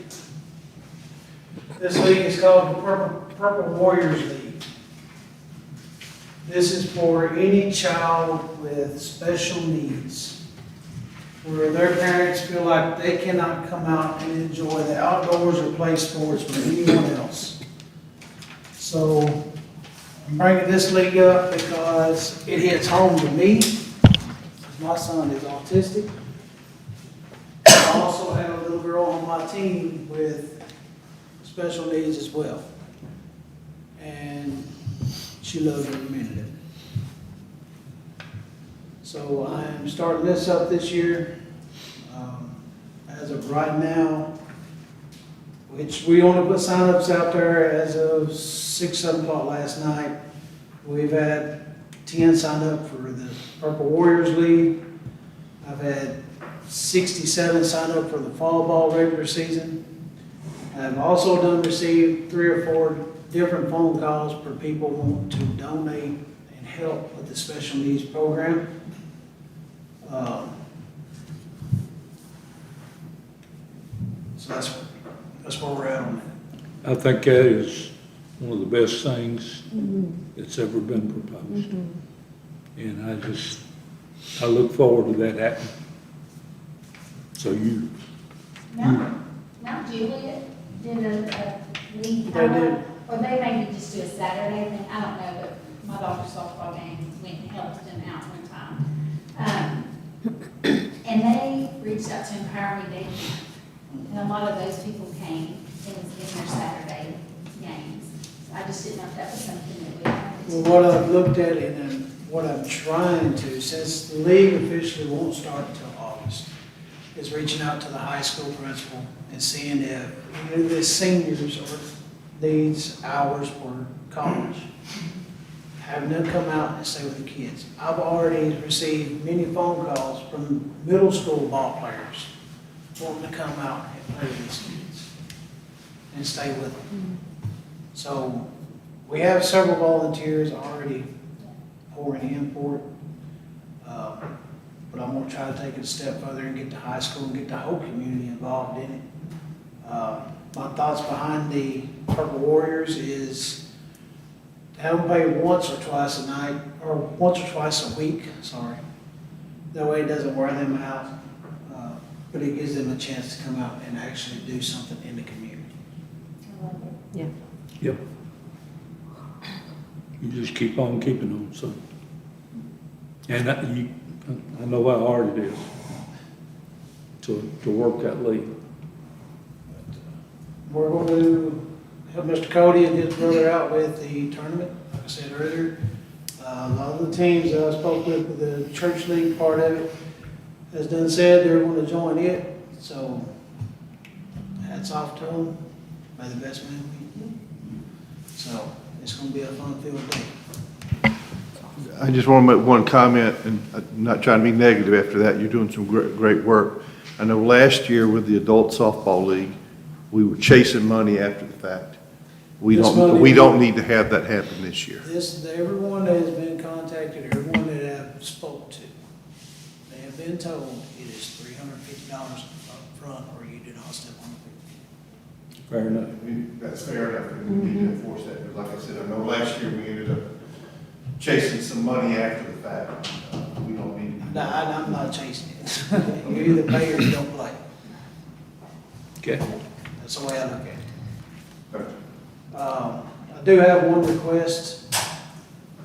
This league is called the Purple Warriors League. This is for any child with special needs, where their parents feel like they cannot come out and enjoy the outdoors or play sports with anyone else. So I'm bringing this league up because it hits home to me. My son is autistic. I also have a little girl on my team with special needs as well. And she loves every minute of it. So I'm starting this up this year. As of right now, which we only put sign-ups out there as of 6, 7 o'clock last night. We've had 10 signed up for the Purple Warriors League. I've had 67 signed up for the fall ball regular season. I've also received 3 or 4 different phone calls for people wanting to donate and help with the special needs program. So that's where we're at on that. I think that is one of the best things that's ever been proposed. And I look forward to that happening. So Not Juliet did a league They did. time, or they maybe just do a Saturday thing, I don't know, but my daughter's softball game went and helped them out one time. And they reached out to Empower Me Day Camp, and a lot of those people came in their Saturday games. So I just didn't know if that was something that we had to Well, do. what I've looked at and then what I'm trying to, since the league officially won't start until August, is reaching out to the high school principal and seeing if either the seniors or needs hours for college, having them come out and stay with the kids. I've already received many phone calls from middle school ball players wanting to come out and play with these kids and stay with them. So we have several volunteers already pouring in for it. But I'm gonna try to take it a step further and get the high school and get the whole community involved in it. My thoughts behind the Purple Warriors is to have them play once or twice a night, or once or twice a week, sorry. That way it doesn't wear them out, but it gives them a chance to come out and actually do something in the community. Yeah. Yep. You just keep on keeping on, so. And I know how hard it is to work that league. We're going to help Mr. Cody and his brother out with the tournament, like I said earlier. A lot of the teams that I spoke with the church league part of it, has done said they're going to join it, so hats off to them. May the best man win. So it's going to be a fun-filled day. I just want to make one comment, and I'm not trying to be negative after that. You're doing some great work. I know last year with the adult softball league, we were chasing money after the fact. We don't need to have that happen this year. Everyone that has been contacted, everyone that I've spoke to, they have been told it is $350 up front, or you do not step on the field. Fair enough. That's fair enough, and we need to enforce that, because like I said, I know last year we ended up chasing some money after the fact. We don't need to. No, I'm not chasing it. You either pay or you don't play. Okay. That's the way I look at it. I do have one request,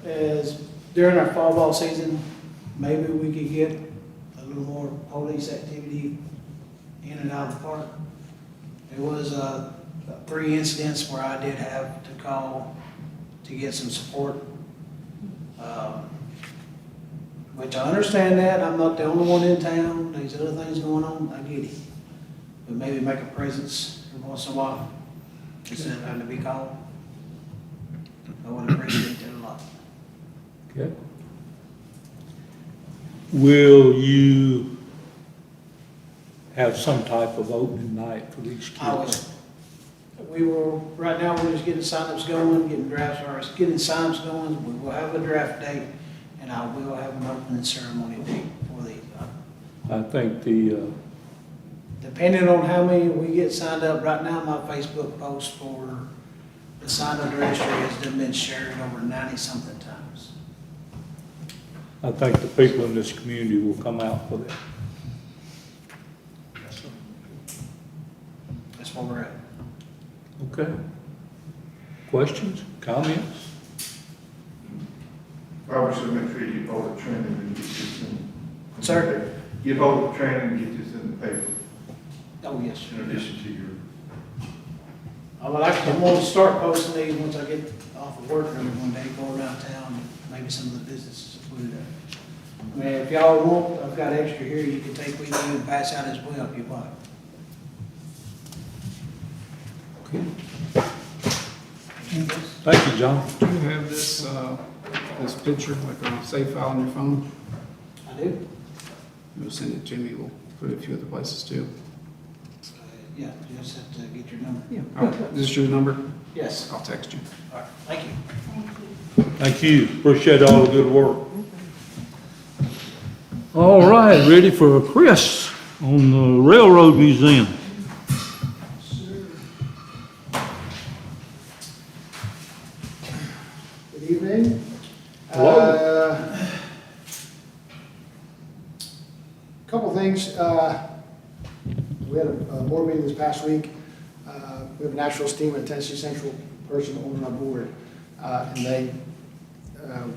is during our fall ball season, maybe we could get a little more police activity in and out of the park. There was 3 incidents where I did have to call to get some support. Which I understand that, I'm not the only one in town, there's other things going on, I get it. But maybe make a presence every once in a while, instead of having to be called. I would appreciate that a lot. Okay. Will you have some type of opening night for these kids? Right now, we're just getting signups going, getting getting signups going, we will have a draft date, and I will have an opening ceremony date for these. I think Depending on how many we get signed up, right now, my Facebook post for the sign up registry has been shared over 90-something times. I think the people in this community will come out for that. That's where we're at. Okay. Questions, comments? Probably should make sure you get all the training and get this in. Sir? Get all the training and get this in the paper, Oh, yes. in addition to your. I'm going to start posting these once I get off of work every one day, go around town, and maybe some of the businesses will put it up. I mean, if y'all want, I've got extra here you can take with you and pass out as well if you want. Okay. Thank you, John. Do you have this, this picture, like a save file on your phone? I do. You'll send it to me, we'll put it a few other places too. Yeah, you just have to get your number. Yeah. Is this your number? Yes. I'll text you. All right, thank you. Thank you. Appreciate all the good work. All right, ready for Chris on the Railroad Museum. Good evening. Hello. Couple things. We had a board meeting this past week. We have a National Steam and Tennessee Central person on our board, and they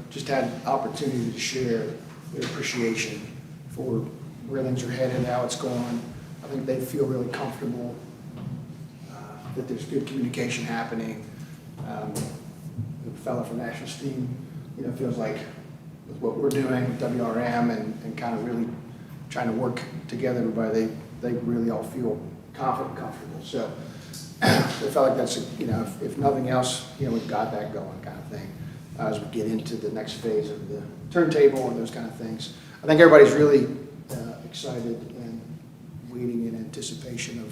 just had opportunity to share their appreciation for where things are headed, how it's going. I think they feel really comfortable that there's good communication happening. The fellow from National Steam, feels like with what we're doing with WRM and kind of really trying to work together, everybody, they really all feel confident and comfortable. So they felt like that's, if nothing else, we've got that going kind of thing as we get into the next phase of the turntable and those kind of things. I think everybody's really excited and waiting in anticipation of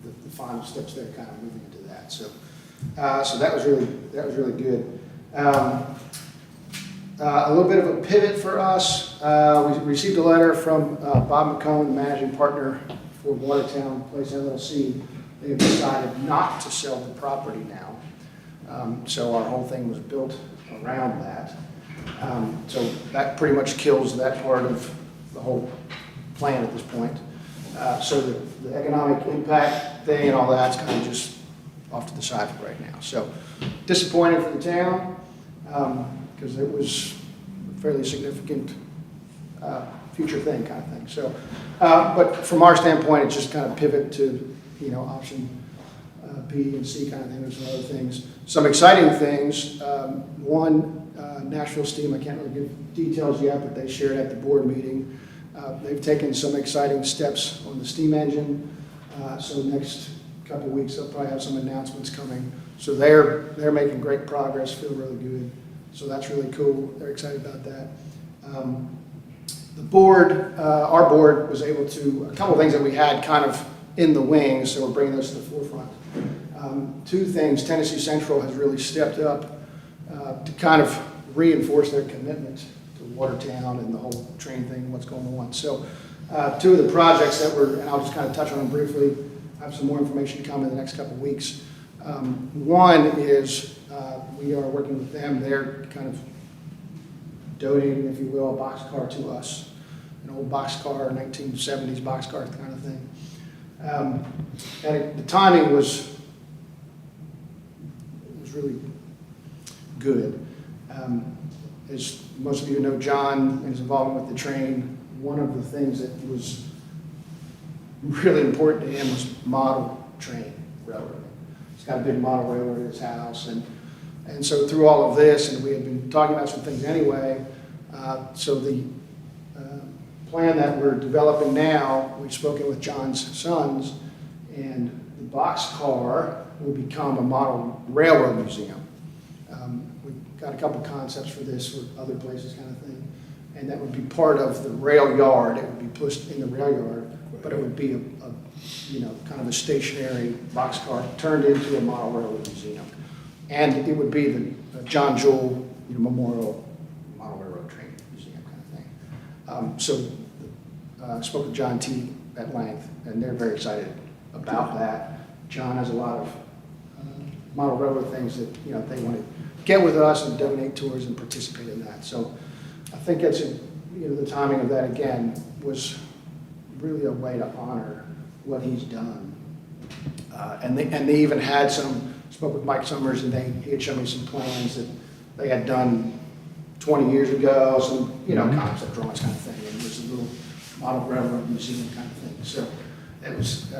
the final steps there, kind of moving into that. So that was really good. A little bit of a pivot for us. We received a letter from Bob McCone, the managing partner for Watertown Place LLC. They have decided not to sell the property now. So our whole thing was built around that. So that pretty much kills that part of the whole plan at this point. So the economic impact thing and all that's kind of just off to the side for right now. So disappointing for the town because it was a fairly significant future thing kind of thing. So, but from our standpoint, it's just kind of pivot to, option B and C kind of thing. There's some other things. Some exciting things. One, Nashville Steam, I can't really give details yet, but they shared at the board meeting. They've taken some exciting steps on the steam engine. So next couple of weeks, they'll probably have some announcements coming. So they're making great progress, feel really good. So that's really cool. They're excited about that. The board, our board was able to, a couple of things that we had kind of in the wings, so we're bringing those to the forefront. Two things, Tennessee Central has really stepped up to kind of reinforce their commitment to Watertown and the whole train thing, what's going on. So two of the projects that were, and I'll just kind of touch on them briefly, have some more information to come in the next couple of weeks. One is we are working with them. They're kind of donating, if you will, a boxcar to us, an old boxcar, 1970s boxcar kind of thing. And the timing was really good. As most of you know, John and his involvement with the train, one of the things that was really important to him was model train railroad. He's got a big model railroad at his house, and so through all of this, and we had been talking about some things anyway, so the plan that we're developing now, we've spoken with John's sons, and the boxcar will become a model railroad museum. We've got a couple concepts for this with other places kind of thing, and that would be part of the rail yard. It would be pushed in the rail yard, but it would be a kind of a stationary boxcar turned into a model railroad museum. And it would be the John Jewell Memorial Model Railroad Train Museum kind of thing. So I spoke with John T. at length, and they're very excited about that. John has a lot of model railroad things that they want to get with us and donate tours and participate in that. So I think that's the timing of that again was really a way to honor what he's done. And they even had spoke with Mike Summers, and he had shown me some plans that they had done 20 years ago, some concept drawings kind of thing, and it was a little model railroad museum kind of thing. So it was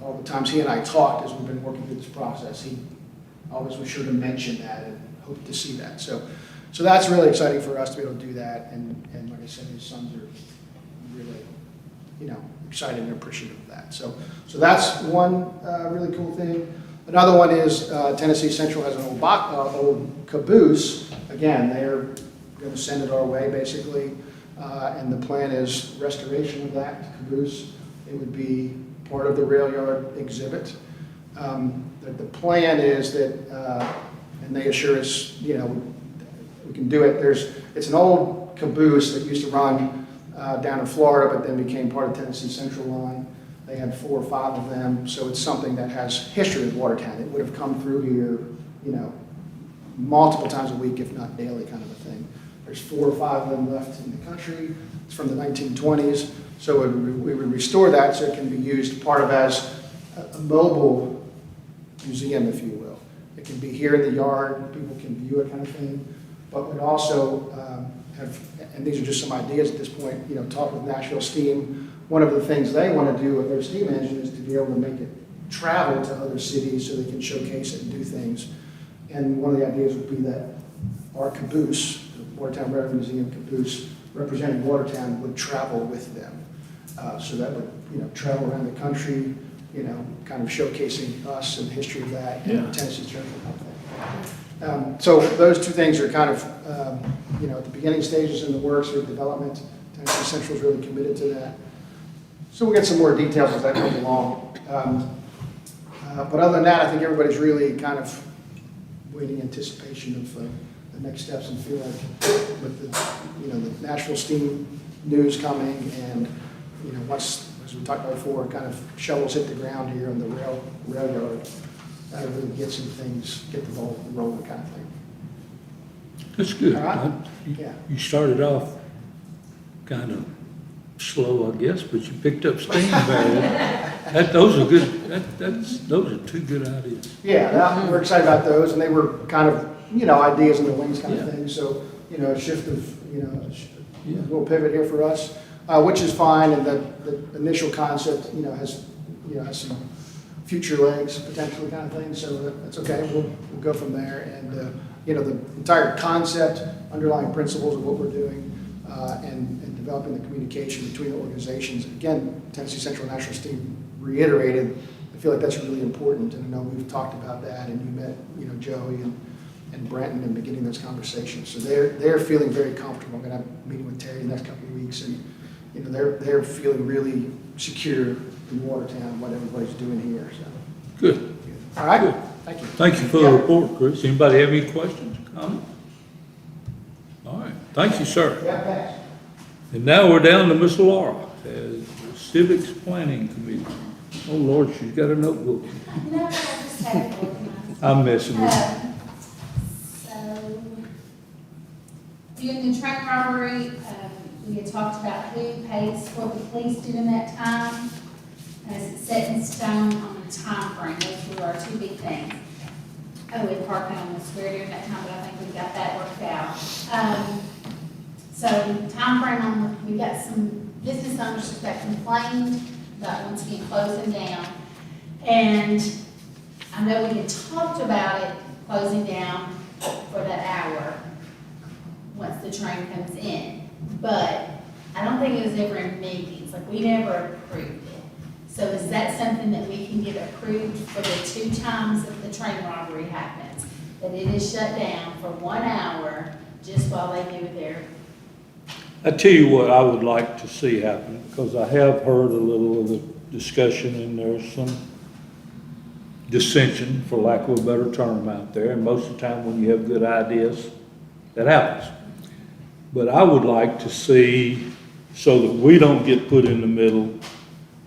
all the times he and I talked as we've been working through this process, he always was sure to mention that and hope to see that. So that's really exciting for us to be able to do that, and like I said, his sons are really excited and appreciative of that. So that's one really cool thing. Another one is Tennessee Central has an old caboose. Again, they're going to send it our way, basically. And the plan is restoration of that caboose. It would be part of the rail yard exhibit. The plan is that, and they assure us, we can do it. It's an old caboose that used to run down in Florida, but then became part of Tennessee Central Line. They had 4 or 5 of them, so it's something that has history with Watertown. It would have come through here, you know, multiple times a week, if not daily, kind of a thing. There's 4 or 5 of them left in the country. It's from the 1920s, so we would restore that so it can be used part of as a mobile museum, if you will. It can be here in the yard, people can view it kind of thing, but we'd also have, and these are just some ideas at this point, you know, talk with Nashville Steam. One of the things they want to do with their steam engine is to be able to make it travel to other cities so they can showcase it and do things. And one of the ideas would be that our caboose, the Watertown Railroad Museum caboose, representing Watertown, would travel with them. So that would, you know, travel around the country, you know, kind of showcasing us and the history of that, and Tennessee Church and all that. So those 2 things are kind of, you know, at the beginning stages in the works of development. Tennessee Central is really committed to that. So we'll get some more details as that goes along. But other than that, I think everybody's really kind of waiting anticipation of the next steps, and feel like with the, you know, the Nashville Steam news coming, and, you know, once, as we talked about before, kind of shovels hit the ground here in the rail yard, that'll really get some things, get the ball rolling kind of thing. That's good. All right. You- You started off kind of slow, I guess, but you picked up steam there. Those are good, those are 2 good ideas. Yeah, we're excited about those, and they were kind of, you know, ideas in the wings kind of Yeah. thing. So, you know, a shift of, you know, Yeah. a little pivot here for us, which is fine. And the initial concept, you know, has some future legs potentially kind of thing. So that's okay. We'll go from there. And, you know, the entire concept, underlying principles of what we're doing, and developing the communication between the organizations. Again, Tennessee Central and Nashville Steam reiterated, I feel like that's really important, and I know we've talked about that, and you met, you know, Joey and Brenton and beginning those conversations. So they're feeling very comfortable. I'm going to have a meeting with Terry the next couple of weeks, and, you know, they're feeling really secure in Watertown, what everybody's doing here. So Good. all right, Good. thank you. Thank you for the report, Chris. Anybody have any questions, comments? All right, thank you, sir. Yeah, thanks. And now we're down to Miss Laura, Civics Planning Committee. Oh, Lord, she's got a notebook. No, I just had it. I'm messing with you. So, during the train robbery, we had talked about who pays for the police during that time. As it's set in stone on the time frame, those were our 2 big things. Oh, and parking on the square during that time, but I think we got that worked out. So time frame on, we got some business owners that complained about once again closing down. And I know we had talked about it closing down for that hour once the train comes in. But I don't think it was ever in meetings, like we never approved it. So is that something that we can get approved for the 2 times that the train robbery happens? That it is shut down for 1 hour just while they do their. I tell you what I would like to see happen, because I have heard a little of the discussion, and there's some dissension, for lack of a better term, out there. And most of the time when you have good ideas, that happens. But I would like to see, so that we don't get put in the middle,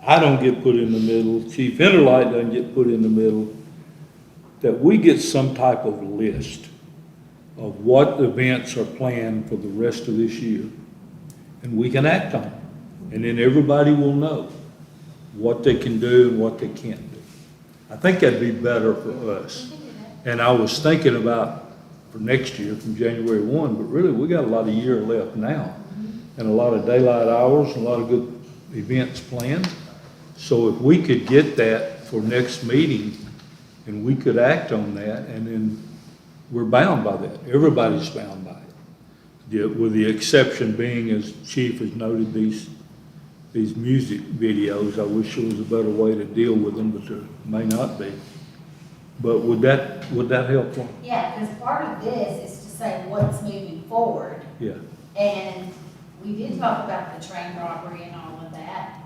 I don't get put in the middle, Chief Interlight doesn't get put in the middle, that we get some type of list of what events are planned for the rest of this year, and we can act on it. And then everybody will know what they can do and what they can't do. I think that'd be better for us. And I was thinking about for next year from January 1, but really we got a lot of year left now, and a lot of daylight hours and a lot of good events planned. So if we could get that for next meeting, and we could act on that, and then we're bound by that. Everybody's bound by it. Yeah, with the exception being, as Chief has noted, these music videos. I wish there was a better way to deal with them, but there may not be. But would that help one? Yeah, because part of this is to say what's moving forward. Yeah. And we did talk about the train robbery and all of that.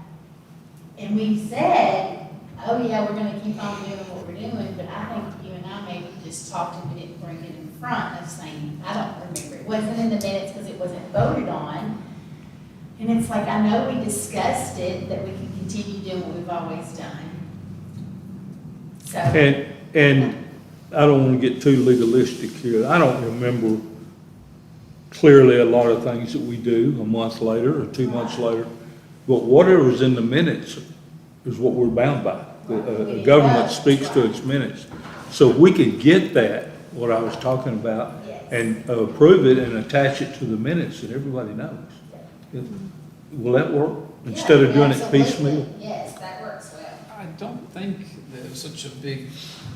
And we said, oh yeah, we're gonna keep on doing what we're doing, but I think you and I maybe just talked and we didn't bring it in front of saying, I don't remember. It wasn't in the minutes because it wasn't voted on. And And it's like, I know we discussed it, that we can continue doing what we've always done. So, And I don't want to get too legalistic here. I don't remember clearly a lot of things that we do a month later or 2 months later. But whatever's in the minutes is what we're bound by. The government speaks to its minutes. So if we could get that, what I was talking about, and approve it and attach it to the minutes, and everybody knows. Will that work? Instead of doing it absolutely. piecemeal? Yes, that works well. I don't think that it was such a big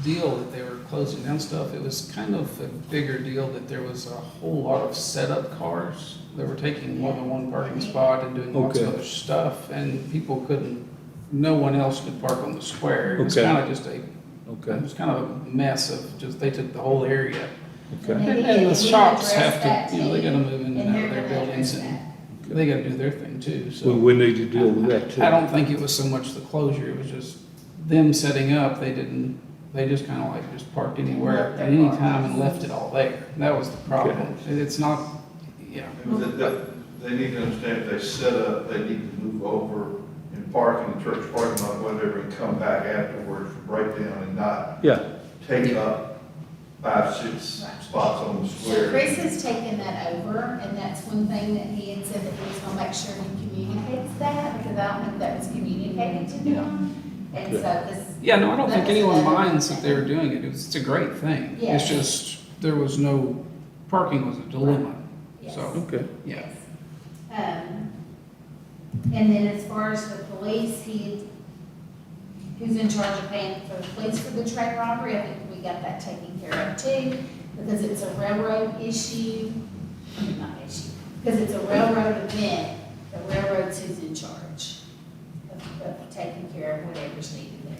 deal that they were closing down stuff. It was kind of a bigger deal that there was a whole lot of setup cars that were taking more than one parking spot and doing lots of Okay. other stuff, and people couldn't, no one else could park on the square. It was Okay. kind of just it Okay, was kind of a mess of just, they took the whole area. okay. And the shops have addressed to, you know, they that gotta move in and out of their they're gonna buildings, address and they gotta do their thing too, so. We need to deal with that too. I don't think it was so much the closure, it was just them setting up, they just kind of like just parked anywhere at any time and left it all there. That was the problem. It's not, yeah. They need to understand if they set up, they need to move over and park in the church parking lot, whatever, and come back afterwards, break down and not Yeah, take up 5, 6 spots on the So square. Chris has taken that over, and that's one thing that he had said that he was gonna make sure he communicates that, because I don't think that was communicated to him. And so this. Yeah, no, I don't that think was anyone another minds that thing. they were doing it. It's a great thing. Yeah. It's just, there was no, parking was a dilemma, Yes. so, okay. yeah. And then as far as the police, who's in charge of paying for the police for the train robbery, I think we got that taken care of too, because it's a railroad issue, not issue, because it's a railroad event, the railroad's who's in charge of taking care of whatever's needed there.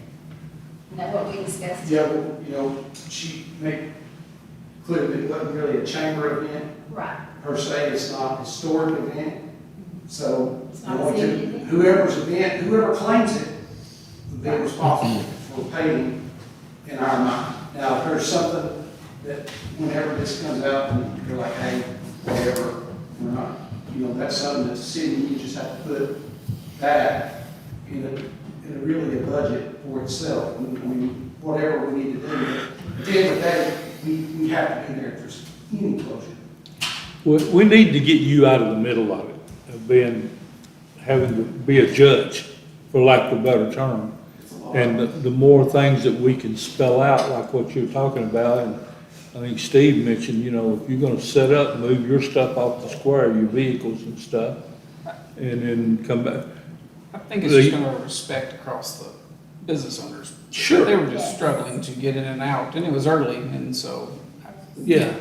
Isn't that what we discussed? Yeah, but, you know, she made clear that it wasn't really a chamber event Right. per se, it's not a historic event. So, It's you not know, a city event? whoever claims it, will be responsible for paying in our mind. Now, if there's something that whenever this comes out and you're like, hey, whatever, we're not, you know, that's something that the city, you just have to put that in a really a budget for itself. I mean, whatever we need to do. At the end of the day, we have to be there if there's any closure. We need to get you out of the middle of it, of having to be a judge, for lack of a better term. And the more things that we can spell out, like what you're talking about, and I think Steve mentioned, you know, if you're gonna set up, move your stuff off the square, your vehicles and stuff, and then come back. I think it's just kind of a respect across the business owners. Sure. They were just struggling to get in and out, and it was early, and so. Yeah.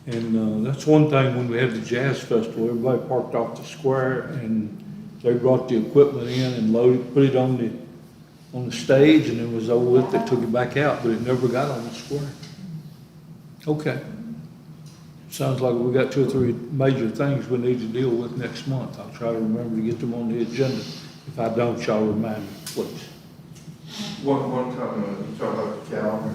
And that's one thing, when we had the jazz festival, everybody parked off the square, and they brought the equipment in and loaded, put it on the stage, and it was over with, they took it back out, but it never got on the square. Okay. Sounds like we got 2 or 3 major things we need to deal with next month. I'll try to remember to get them on the agenda. If I don't, y'all remind me, please. One comment, you talk about the calendar.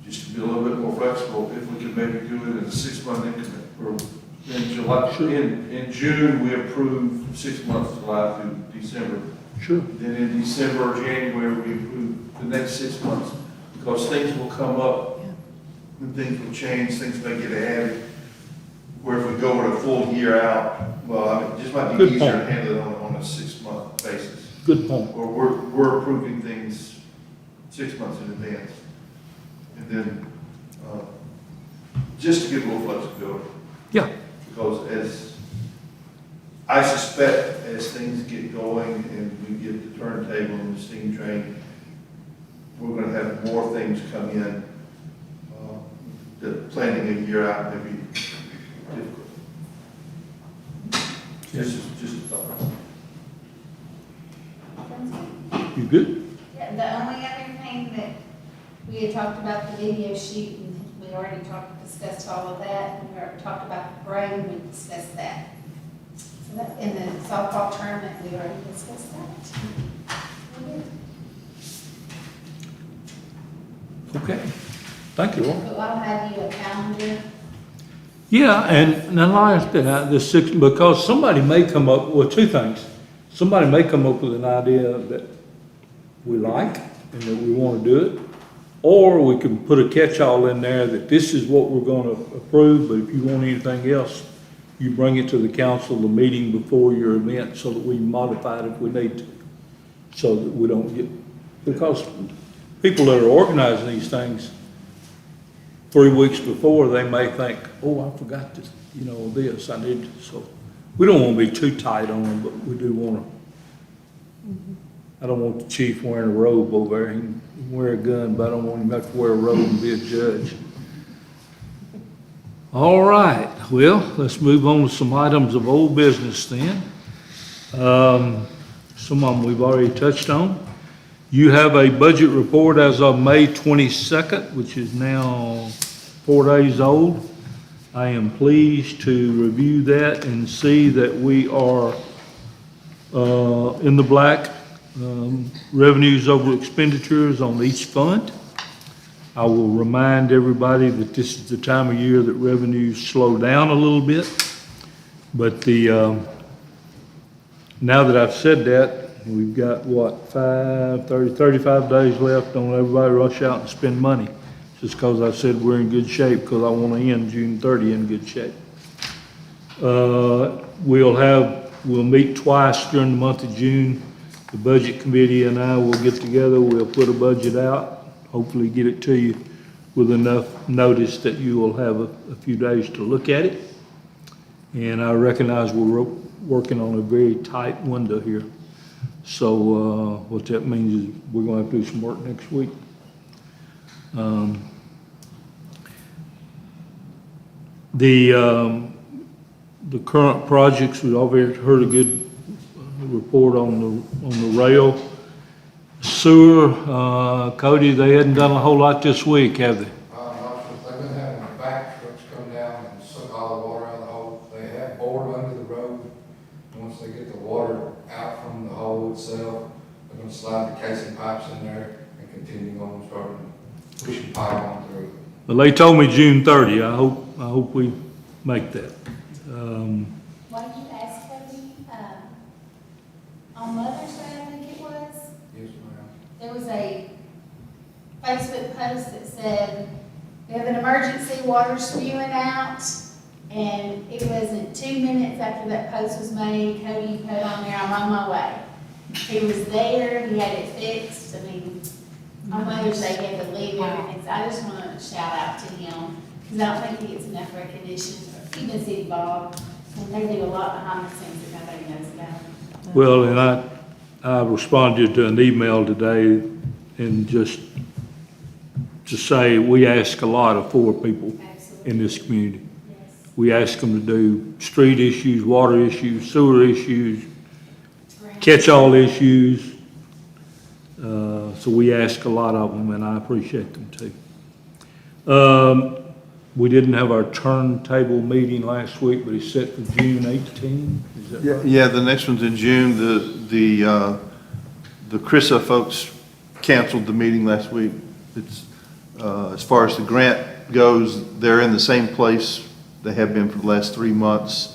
Just to be a little bit more flexible, if we could maybe do it in a 6-month increment, or in July, in June, we approve 6 months, July through December. Sure. Then in December or January, we approve the next 6 months, because things will come up, and things will change, things may get added. Where if we go with a full year out, well, I mean, it just might be Good easier point. to handle it on a 6-month basis. Good point. Or we're approving things 6 months in advance. And then, just to give a little flexibility. Yeah. Because as, I suspect as things get going and we get the turntable and the steam train, we're gonna have more things come in. That planning a year out may be difficult. Just a thought. You good? Yeah, the only other thing that we had talked about the video shoot, and we already discussed all of that, and we already talked about the parade, and we discussed that. So that, in the softball tournament, we already discussed that. Okay. Thank you, Laura. So I'll have you a calendar Yeah, and I like that, the six, because somebody may come up, well, two things. Somebody may come up with an idea that we like and that we want to do it. Or we can put a catch-all in there that this is what we're going to approve, but if you want anything else, you bring it to the council, the meeting before your event, so that we modify it if we need to. So that we don't get, because people that are organizing these things, 3 weeks before, they may think, oh, I forgot this, this, I need to, so. We don't want to be too tight on them, but we do want to. I don't want the chief wearing a robe over there. He can wear a gun, but I don't want him to have to wear a robe and be a judge. All right, well, let's move on to some items of old business then. Some of them we've already touched on. You have a budget report as of May 22nd, which is now 4 days old. I am pleased to review that and see that we are in the black, revenues over expenditures on each fund. I will remind everybody that this is the time of year that revenues slow down a little bit. But now that I've said that, we've got, 35 days left. Don't everybody rush out and spend money. Just because I said we're in good shape, because I want to end June 30 in good shape. We'll meet twice during the month of June. The budget committee and I will get together. We'll put a budget out, hopefully get it to you with enough notice that you will have a few days to look at it. And I recognize we're working on a very tight window here. So what that means is we're going to have to do some work next week. The current projects, we've already heard a good report on the rail. Sewer, Cody, they hadn't done a whole lot this week, have they? They've been having the back trucks come down and suck all the water out of the hole. They have bored under the road. Once they get the water out from the hole itself, they're gonna slide the casing pipes in there and continue on, starting pushing pipe on through. Well, they told me June 30. I hope we make that. Why did you ask Cody, on Mother's Day, I think it was? Yes, ma'am. There was a Facebook post that said, we have an emergency water spewing out, and it wasn't 2 minutes after that post was made, Cody put on there, I'm on my way. He was there, he had it fixed, I mean, on Mother's Day, he had to leave everything, so I just want to shout out to him, because I don't think he gets enough recognition, even City Bob, and they do a lot behind the scenes that nobody knows about. Well, and I responded to an email today and just to say we ask a lot of poor people in this community. Yes. We ask them to do street issues, water issues, sewer issues, catch-all issues. So we ask a lot of them, and I appreciate them too. We didn't have our turntable meeting last week, but it's set for June 18. Is that right? Yeah, the next one's in June. The CRISA folks canceled the meeting last week. It's, as far as the grant goes, they're in the same place they have been for the last 3 months.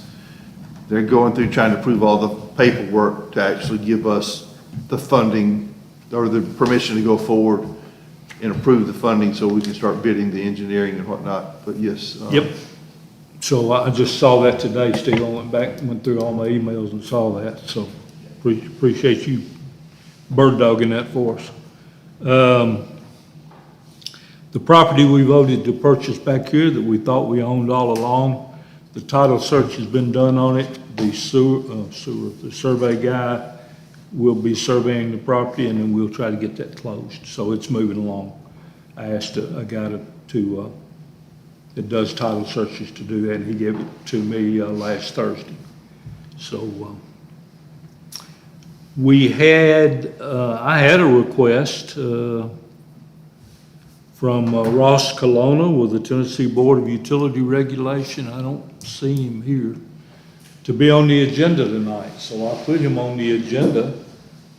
They're going through trying to prove all the paperwork to actually give us the funding or the permission to go forward and approve the funding so we can start bidding the engineering and whatnot. But yes. Yep. So I just saw that today, Steve. I went through all my emails and saw that. So appreciate you bird dogging that for us. The property we voted to purchase back here that we thought we owned all along, the title search has been done on it. The the survey guy will be surveying the property, and then we'll try to get that closed. So it's moving along. I asked a guy that does title searches to do that, and he gave it to me last Thursday. So I had a request from Ross Colonna with the Tennessee Board of Utility Regulation. I don't see him here to be on the agenda tonight, so I put him on the agenda.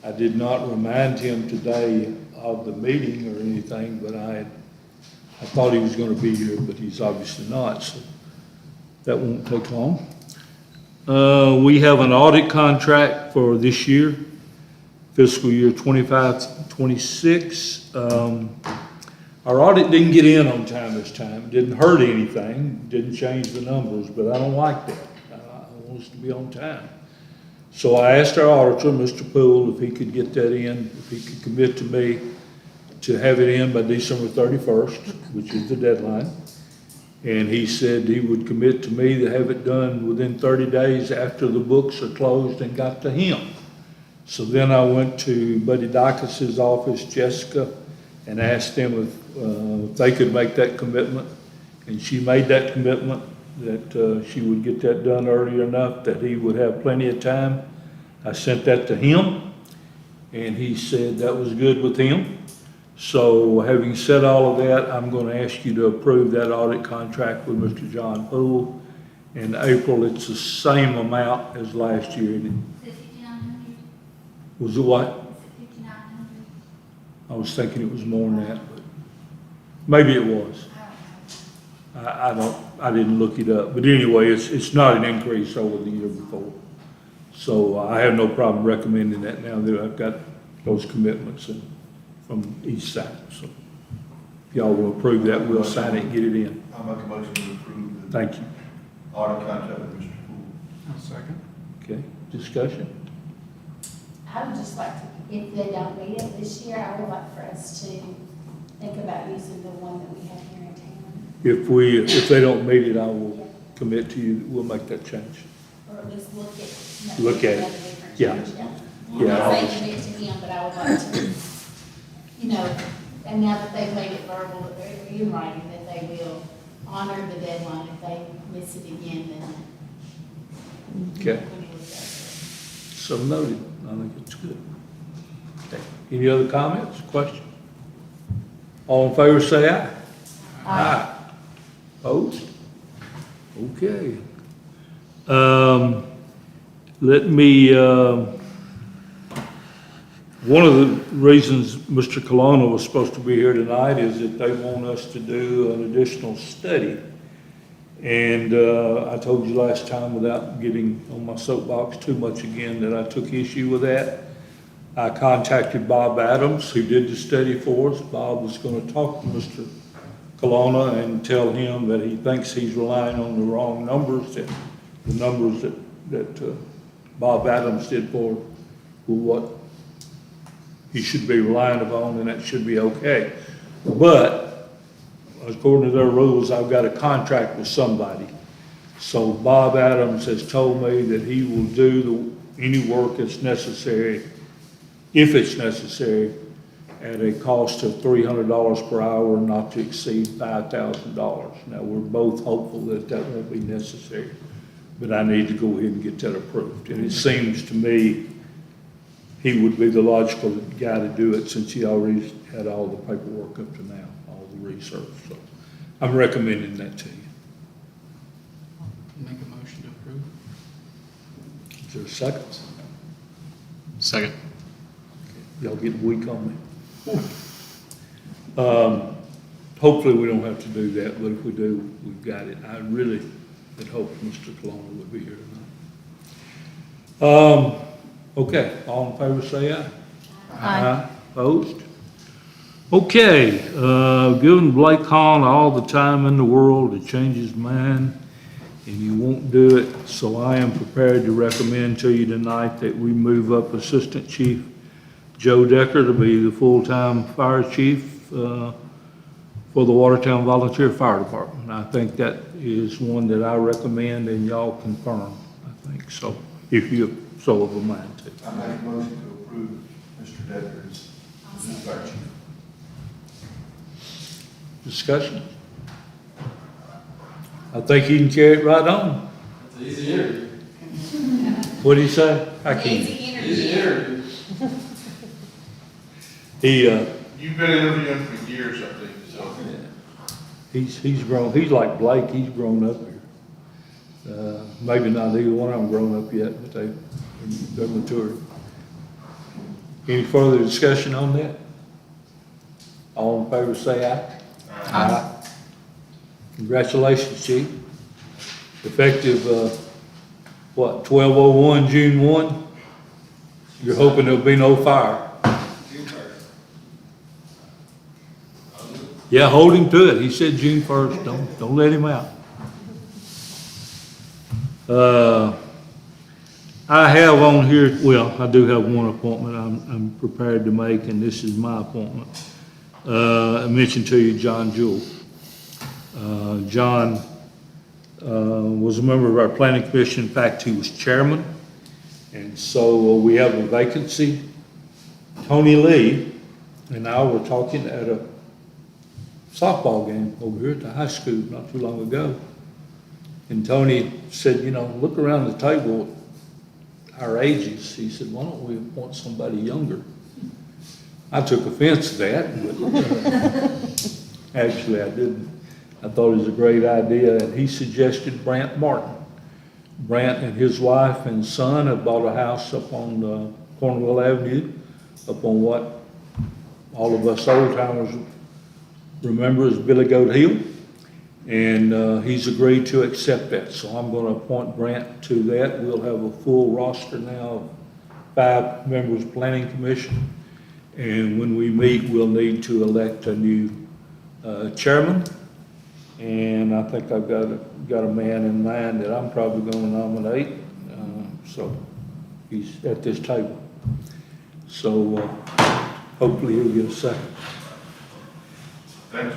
I did not remind him today of the meeting or anything, but I thought he was going to be here, but he's obviously not. So That won't take long. We have an audit contract for this year, fiscal year 25, 26. Our audit didn't get in on time this time. It didn't hurt anything, didn't change the numbers, but I don't like that. I want us to be on time. So I asked our auditor, Mr. Poole, if he could get that in, if he could commit to me to have it in by December 31st, which is the deadline. And he said he would commit to me to have it done within 30 days after the books are closed and got to him. So then I went to Buddy Dykas's office, Jessica, and asked them if they could make that commitment. And she made that commitment that she would get that done early enough that he would have plenty of time. I sent that to him, and he said that was good with him. So having said all of that, I'm going to ask you to approve that audit contract with Mr. John Poole. In April, it's the same amount as last year. Is it 5,900? Was it what? Is it 5,900? I was thinking it was more than that, but maybe it was. I didn't look it up, but anyway, it's not an increase over the year before. So I have no problem recommending that now that I've got those commitments from each side. So if y'all will approve that, we'll sign it and get it in. I'll make a motion to approve the Thank you. audit contract with Mr. Poole. I'll second. Okay, discussion? I would just like to, if they don't meet it this year, I would like for us to think about using the one that we have here in town. If they don't meet it, I will commit to you, that we'll make that change. Or at least look at. Look at it. another different Yeah. change, Yeah, I'm I'll- not saying commit to him, but I would like to, you know, and now that they've made it verbal, or in writing, that they will honor the deadline. If they miss it again, then. Okay. we will go. So noted. I think it's good. Okay. Any other comments, questions? All in favor, say aye. Aye. Opposed? Okay. Let me, one of the reasons Mr. Colonna was supposed to be here tonight is that they want us to do an additional study. And I told you last time, without getting on my soapbox too much again, that I took issue with that. I contacted Bob Adams, who did the study for us. Bob was going to talk to Mr. Colonna and tell him that he thinks he's relying on the wrong numbers, that the numbers that Bob Adams did for what he should be relying upon, and that should be okay. But according to their rules, I've got a contract with somebody. So Bob Adams has told me that he will do any work that's necessary, if it's necessary, at a cost of $300 per hour, not to exceed $5,000. Now, we're both hopeful that that won't be necessary, but I need to go ahead and get that approved. And it seems to me he would be the logical guy to do it, since he already had all the paperwork up to now, all the research. So I'm recommending that to you. Make a motion to approve. Is there a second? Second. Y'all getting weak on me? Hopefully we don't have to do that, but if we do, we've got it. I really had hoped Mr. Colonna would be here tonight. Okay, all in favor say aye. Aye. Opposed? Okay, giving Blake Hahn all the time in the world to change his mind, and he won't do it, so I am prepared to recommend to you tonight that we move up Assistant Chief Joe Decker to be the full-time fire chief for the Watertown Volunteer Fire Department. I think that is one that I recommend, and y'all confirm, I think, so, if you're so of a mind to. I make a motion to approve Mr. Decker's new fire chief. Discussion? I think he can carry it right on. It's an easy interview. What'd he say? I can't. Easy interview. You've been interviewing for years, I think, so. He's grown, he's like Blake, he's grown up here. Maybe not either one of them grown up yet, but they're matured. Any further discussion on that? All in favor say aye. Aye. Congratulations, Chief. effective, 12/01, June 1? You're hoping there'll be no fire? Yeah, hold him to it. He said June 1st. Don't let him out. I have on here, well, I do have one appointment I'm prepared to make, and this is my appointment. I mentioned to you John Jewell. John was a member of our planning commission. In fact, he was chairman. And so we have a vacancy. Tony Lee and I were talking at a softball game over here at the high school not too long ago. And Tony said, you know, look around the table at our ages. He said, why don't we appoint somebody younger? I took offense to that, but actually I didn't. I thought it was a great idea, and he suggested Brant Martin. Brant and his wife and son have bought a house up on Cornwall Avenue, up on what all of us old timers remember as Billy Goat Hill. And he's agreed to accept that. So I'm going to appoint Brant to that. We'll have a full roster now of 5 members of Planning Commission. And when we meet, we'll need to elect a new chairman. And I think I've got a man in mind that I'm probably going to nominate. So he's at this table. So hopefully he'll get a second. Thanks.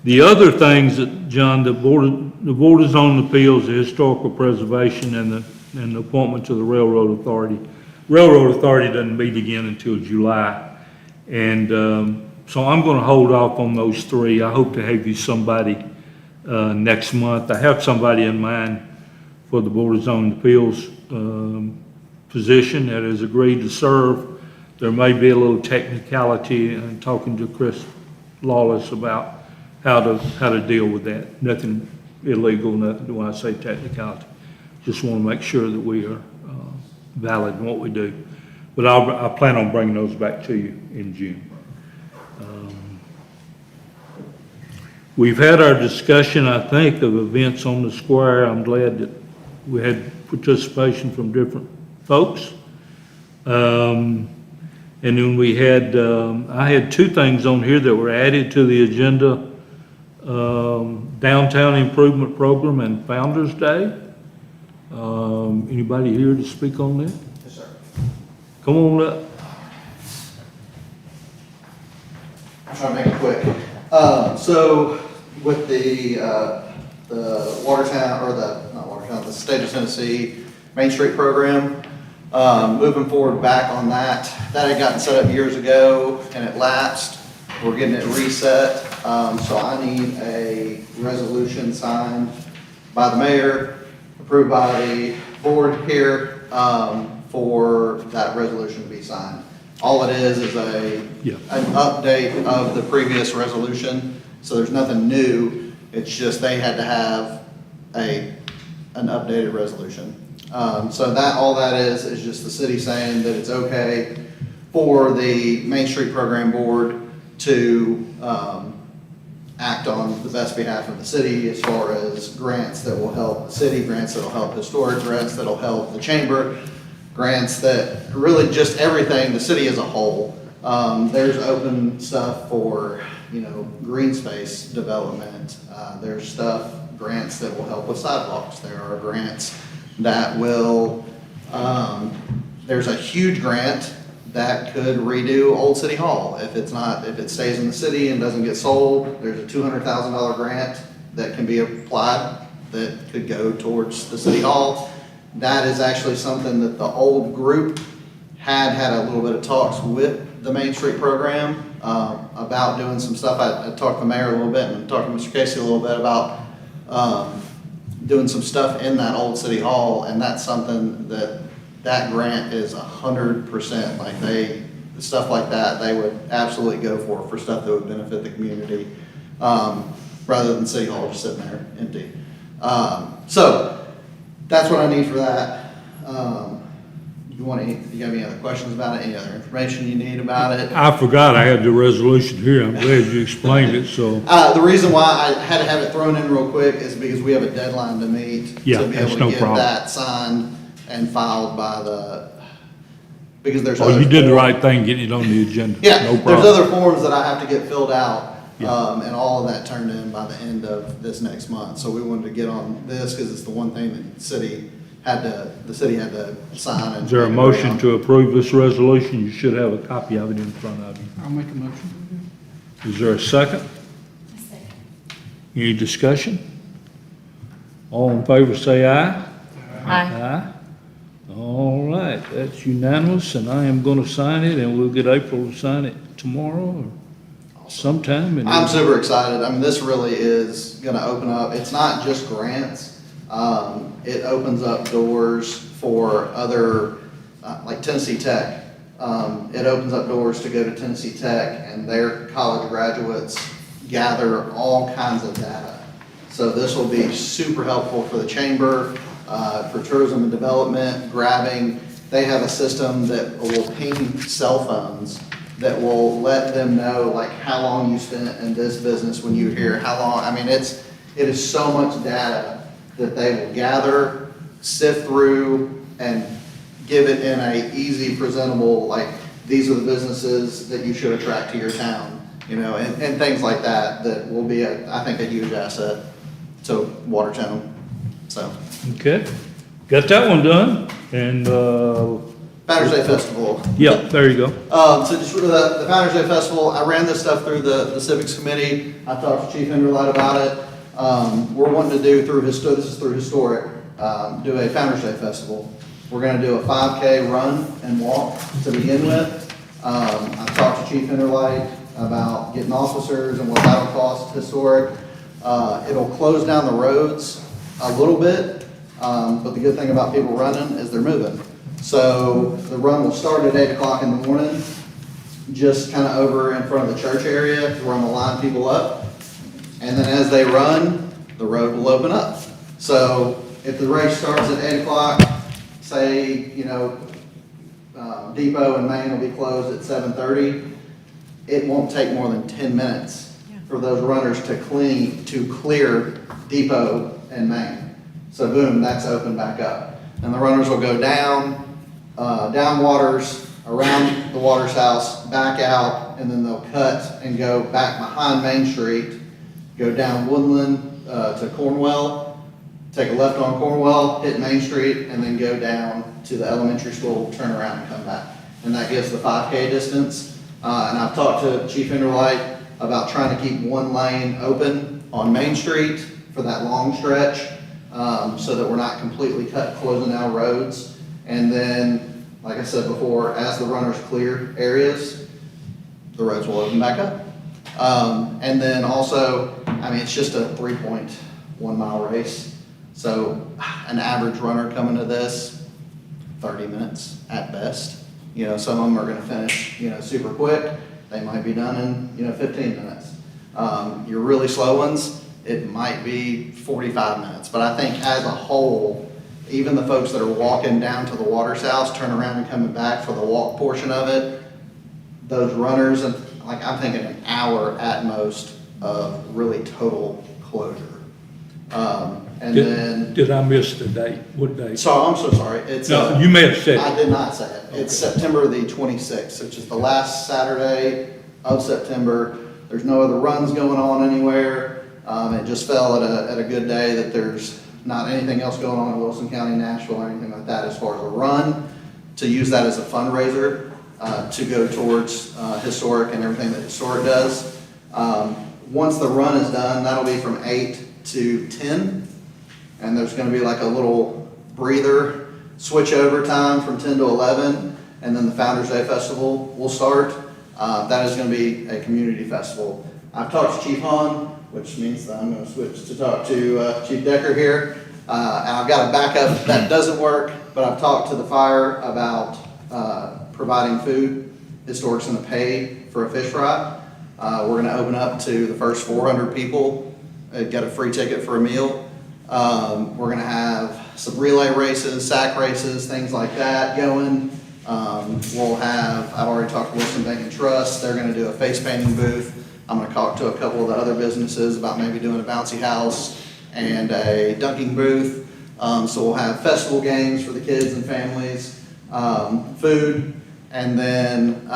The other things that, John, the Board of Zoning Appeals, the Historical Preservation, and the appointment to the Railroad Authority. Railroad Authority doesn't meet again until July. And so I'm going to hold off on those 3. I hope to have you somebody next month. I have somebody in mind for the Board of Zoning Appeals position that has agreed to serve. There may be a little technicality in talking to Chris Lawless about how to deal with that. Nothing illegal, nothing when I say technicality. Just want to make sure that we are valid in what we do. But I plan on bringing those back to you in June. We've had our discussion, I think, of events on the square. I'm glad that we had participation from different folks. And then we had, I had 2 things on here that were added to the agenda. Downtown Improvement Program and Founder's Day. Anybody here to speak on that? Yes, sir. Come on up. I'm trying to make it quick. So with the Watertown, or not Watertown, the State of Tennessee Main Street program, moving forward back on that had gotten set up years ago and it lapsed. We're getting it reset. So I need a resolution signed by the mayor, approved by the board here, for that resolution to be signed. All it is an update of the previous resolution, so there's nothing new. It's just they had to have an updated resolution. So all that is just the city saying that it's okay for the Main Street Program Board to act on the best behalf of the city as far as grants that will help the city, grants that will help historic, grants that will help the chamber, grants that really just everything, the city as a whole. There's open stuff for, green space development. There's grants that will help with sidewalks. There are grants that will, there's a huge grant that could redo Old City Hall. If it stays in the city and doesn't get sold, there's a $200,000 grant that can be applied that could go towards the City Hall. That is actually something that the old group had a little bit of talks with the Main Street program about doing some stuff. I talked to the mayor a little bit and talked to Mr. Casey a little bit about doing some stuff in that old City Hall, and that's something that grant is 100%. Like stuff like that, they would absolutely go for stuff that would benefit the community, rather than City Hall just sitting there empty. So that's what I need for that. you got any other questions about it, any other information you need about it? I forgot I had the resolution here. I'm glad you explained it, so. The reason why I had to have it thrown in real quick is because we have a deadline to meet. Yeah, To be that's able no to get problem. that signed and filed by because there's. Oh, other you did the forms- right thing getting it on the agenda. Yeah, No there's problem. other forms that I have to get filled out, Yeah. and all of that turned in by the end of this next month. So we wanted to get on this because it's the one thing that the city had to sign. And Is there a agree motion on. to approve this resolution? You should have a copy of it in front of you. I'll make a motion. Is there a second? Any discussion? All in favor say aye. Aye. All right, that's unanimous, and I am gonna sign it, and we'll get April to sign it tomorrow or sometime. and- I'm super excited. I mean, this really is gonna open up, it's not just grants. It opens up doors for other, like Tennessee Tech. It opens up doors to go to Tennessee Tech and their college graduates gather all kinds of data. So this will be super helpful for the chamber, for tourism and development, they have a system that will ping cell phones that will let them know like how long you spent in this business when you were here, how long, I mean, it is so much data that they will gather, sift through, and give it in a easy, presentable, like, these are the businesses that you should attract to your town, you know, and things like that, that will be, I think, a huge asset to Watertown, so. Okay, got that one done, and, Founder's Day Festival. yeah, there you go. So just for the Founder's Day Festival, I ran this stuff through the Civics Committee. I talked to Chief Enderleit about it. We're wanting to do this is through Historic, do a Founder's Day Festival. We're gonna do a 5K run and walk to begin with. I talked to Chief Enderleit about getting officers and what that'll cost Historic. It'll close down the roads a little bit, but the good thing about people running is they're moving. So the run will start at 8 o'clock in the morning, just kind of over in front of the church area where I'm gonna line people up. And then as they run, the road will open up. So if the race starts at 8 o'clock, say, you know, Depot and Main will be closed at 7:30, it won't take more than 10 minutes for those runners to clear Depot and Main. So boom, that's open back up. And the runners will go down Waters, around the Waters house, back out, and then they'll cut and go back behind Main Street, go down Woodland to Cornwell, take a left on Cornwell, hit Main Street, and then go down to the elementary school, turn around and come back. And that gives the 5K distance. And I've talked to Chief Enderleit about trying to keep one lane open on Main Street for that long stretch, so that we're not completely closing down roads. And then, like I said before, as the runners clear areas, the roads will open back up. And then also, I mean, it's just a 3.1 mile race. So an average runner coming to this, 30 minutes at best. You know, some of them are gonna finish, you know, super quick. They might be done in, 15 minutes. Your really slow ones, it might be 45 minutes. But I think as a whole, even the folks that are walking down to the Waters house, turn around and coming back for the walk portion of it, those runners, and like I'm thinking an hour at most of really total closure. And then, Did I miss the date? What date? so I'm so sorry. It's No, you may have said I it. did not say it. It's September the 26th, which is the last Saturday of September. There's no other runs going on anywhere. It just fell at a good day that there's not anything else going on in Wilson County, Nashville, or anything like that as far as a run, to use that as a fundraiser to go towards Historic and everything that Historic does. Once the run is done, that'll be from 8 to 10, and there's going to be like a little breather switch over time from 10 to 11, and then the Founder's Day Festival will start. That is going to be a community festival. I've talked to Chief Hahn, which means that I'm going to switch to talk to Chief Decker here. And I've got a backup if that doesn't work, but I've talked to the fire about providing food. Historic's going to pay for a fish fry. We're going to open up to the first 400 people, get a free ticket for a meal. We're going to have some relay races, sack races, things like that going. We'll have, I've already talked to Wilson Bank and Trust, they're gonna do a face painting booth. I'm gonna talk to a couple of the other businesses about maybe doing a bouncy house and a dunking booth. So we'll have festival games for the kids and families, food, and then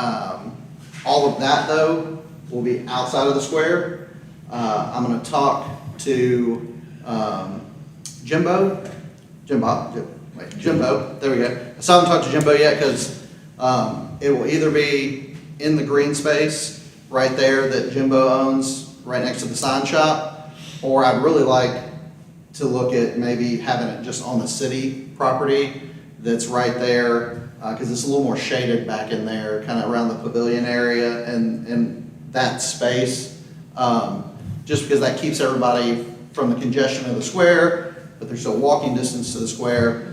all of that though will be outside of the square. I'm gonna talk to Jimbo, there we go. I still haven't talked to Jimbo yet because it will either be in the green space right there that Jimbo owns, right next to the sign shop, or I'd really like to look at maybe having it just on the city property that's right there, because it's a little more shaded back in there, kind of around the pavilion area and that space, just because that keeps everybody from the congestion of the square, but there's still walking distance to the square,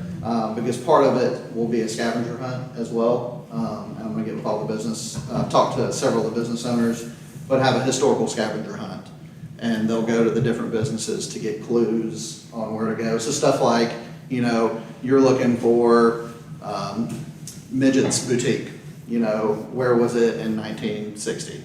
because part of it will be a scavenger hunt as well. And I'm gonna get with all the business, talk to several of the business owners, but have a historical scavenger hunt. And they'll go to the different businesses to get clues on where to go. So stuff like, you know, you're looking for Midget's Boutique, you know, where was it in 1960?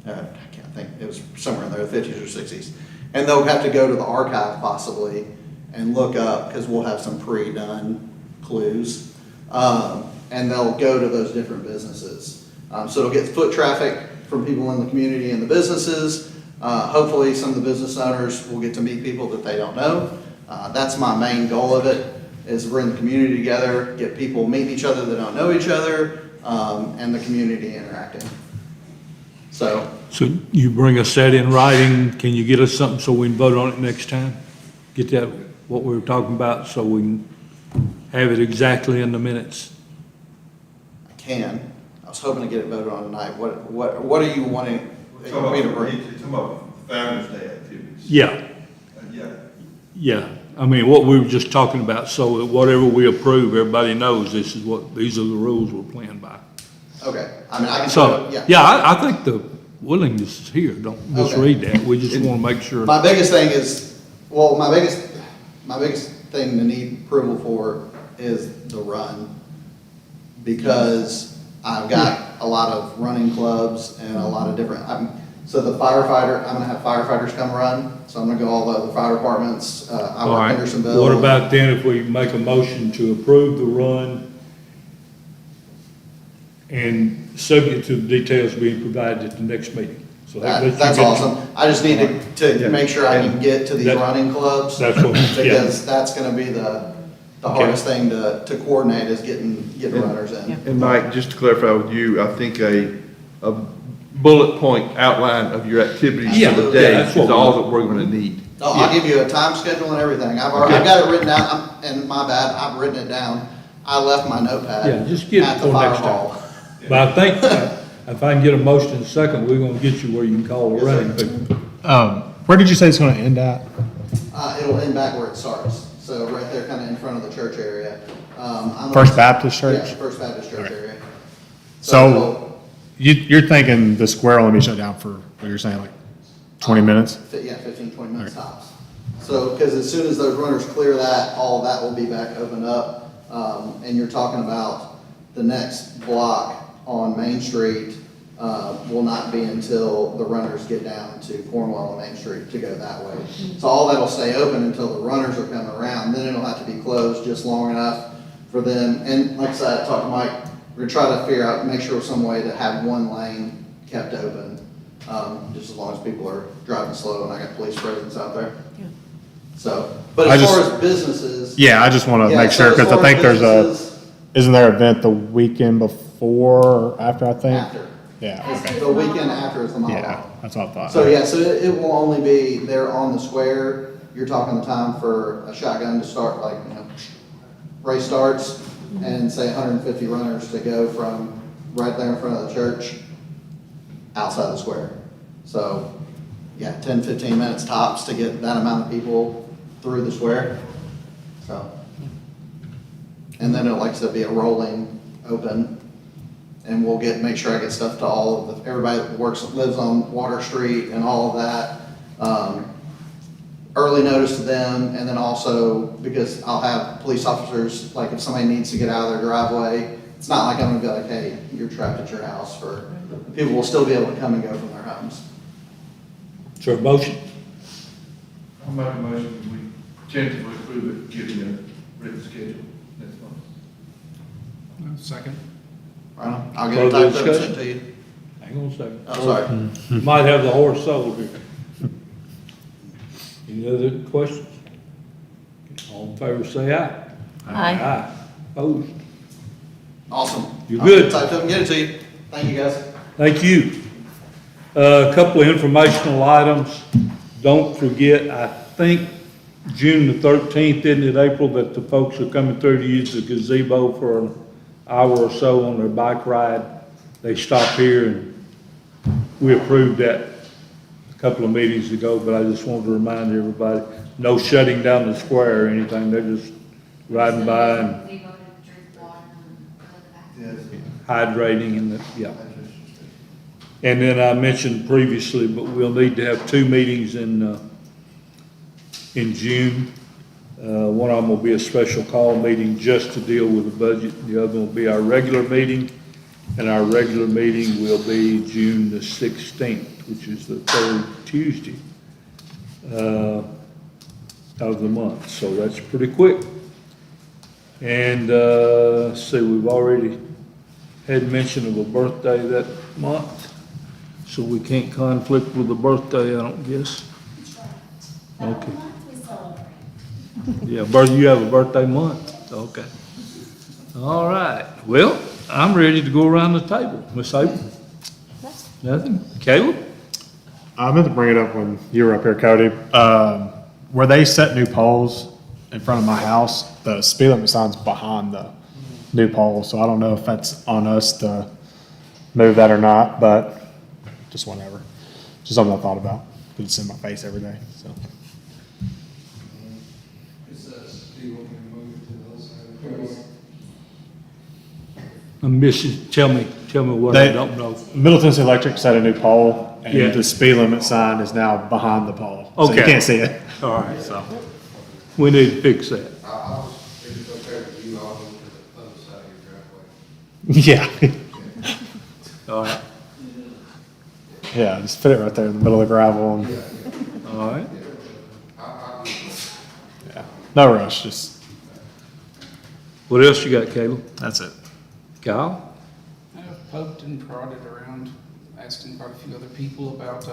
I can't think, it was somewhere in there, the 50s or 60s. And they'll have to go to the archive possibly and look up, because we'll have some pre-done clues. And they'll go to those different businesses. So it'll get foot traffic from people in the community and the businesses. Hopefully some of the business owners will get to meet people that they don't know. That's my main goal of it, is bring the community together, get people meeting each other that don't know each other, and the community interacting. So you bring us that in writing, can you get us something so we can vote on it next time? Get that, what we were talking about, so we can have it exactly in the minutes? I can. I was hoping to get it voted on tonight. What are you wanting me to bring? You're talking about Founder's Day activities. Yeah, Yeah. yeah. I mean, what we were just talking about, so that whatever we approve, everybody knows these are the rules we're playing by. Okay. I mean, I can. So, Yeah. yeah, I think the willingness is here. Don't Okay. misread that. We just want to make sure. My biggest thing is, well, my biggest thing to need approval for is the run, because I've got a lot of running clubs and a lot of different, so the firefighter, I'm gonna have firefighters come run, so I'm gonna go all the fire departments, I All work right. Hendersonville. What about then if we make a motion to approve the run and subject to the details being provided at the next meeting? So that lets you That's get- awesome. I just need to make sure I can get to these That- running clubs. That's what, yeah. Because that's gonna be the hardest thing to coordinate, is getting runners in. And Mike, just to clarify with you, I think a bullet point outline of your activities Yeah, for the yeah, day that's is what we all want. that we're gonna need. I'll give you a time schedule and everything. I've got it written down, and my bad, I've written it down. I left my notepad Yeah, just get it at the for fire next time. hall. But I think if I can get a motion in a second, we're gonna get you where you can call the running people. Where did you say it's gonna end at? It'll end back where it starts, so right there, kind of in front of the church area. First Baptist Church? Yeah, First Baptist Church Okay. area. So you're thinking the square will only be shut down for, what you're saying, like 20 minutes? Yeah, 15, 20 minutes tops. So, because as soon as those runners clear that, all of that will be back opened up. And you're talking about the next block on Main Street will not be until the runners get down to Cornwall and Main Street to go that way. So all that'll stay open until the runners are coming around, then it'll have to be closed just long enough for them. And like I said, I talked to Mike, we're gonna try to figure out, make sure some way to have one lane kept open, just as long as people are driving slow and I got police presence out there. So, but as far as businesses. Yeah, I just wanna Yeah, make so sure, as cause I far think as there's businesses- isn't there an event the weekend before or after, I think? After. Yeah, okay. The weekend after is the mile Yeah, walk. that's what I thought. So, yeah, so it will only be there on the square. You're talking the time for a shotgun to start, like, you know, race starts, and say 150 runners to go from right there in front of the church outside the square. So, yeah, 10, 15 minutes tops to get that amount of people through the square. So, and then it'll, like I said, be a rolling open. And we'll make sure I get stuff to all of everybody that lives on Water Street and all of that. early notice to them, and then also because I'll have police officers, like if somebody needs to get out of their driveway, it's not like I'm gonna be like, hey, you're trapped at your house, for, people will still be able to come and go from their homes. Is there a motion? I'll make a motion, that we tentatively approve it, giving a written schedule next month. Second. Right, I'll get it Further typed up and sent discussion? to you. Hang on a second. Oh, sorry. Might have the horse sold here. Any other questions? All in favor, say aye. Aye. Aye. Opposed? Awesome. You're I'll get it good. typed up and get it to you. Thank you, guys. Thank you. A couple of informational items. Don't forget, I think June the 13th, isn't it, April, that the folks are coming through to use the gazebo for an hour or so on their bike ride. They stop here, and we approved that a couple of meetings ago, but I just wanted to remind everybody, no shutting down the square or anything. They're just riding by and hydrating and, yeah. And then I mentioned previously, but we'll need to have two meetings in June. One of them will be a special call meeting just to deal with the budget. The other will be our regular meeting, and our regular meeting will be June the 16th, which is the third Tuesday of the month. So that's pretty quick. And let's see, we've already had mention of a birthday that month, so we can't conflict with a birthday, I don't guess. Okay. Yeah, you have a birthday month? Okay. All right. Well, I'm ready to go around the table. Miss April? Nothing? Caleb? I meant to bring it up when you were up here, Cody. Where they set new poles in front of my house, the speed limit sign's behind the new pole, so I don't know if that's on us to move that or not, but just whatever. Just something I thought about. It's in my face every day, so. I'm missing, tell me what I don't know. Middle Tennessee Electric set a new pole, Yeah. and the speed limit sign is now behind the pole. So you Okay. can't see it. All right, so we need to fix that. Yeah. All right, Yeah, just fit it right there in the middle of the gravel. And, all right. yeah. No rush, just, What else you got, Caleb? that's it. Kyle? I've poked and prodded around, asking quite a few other people about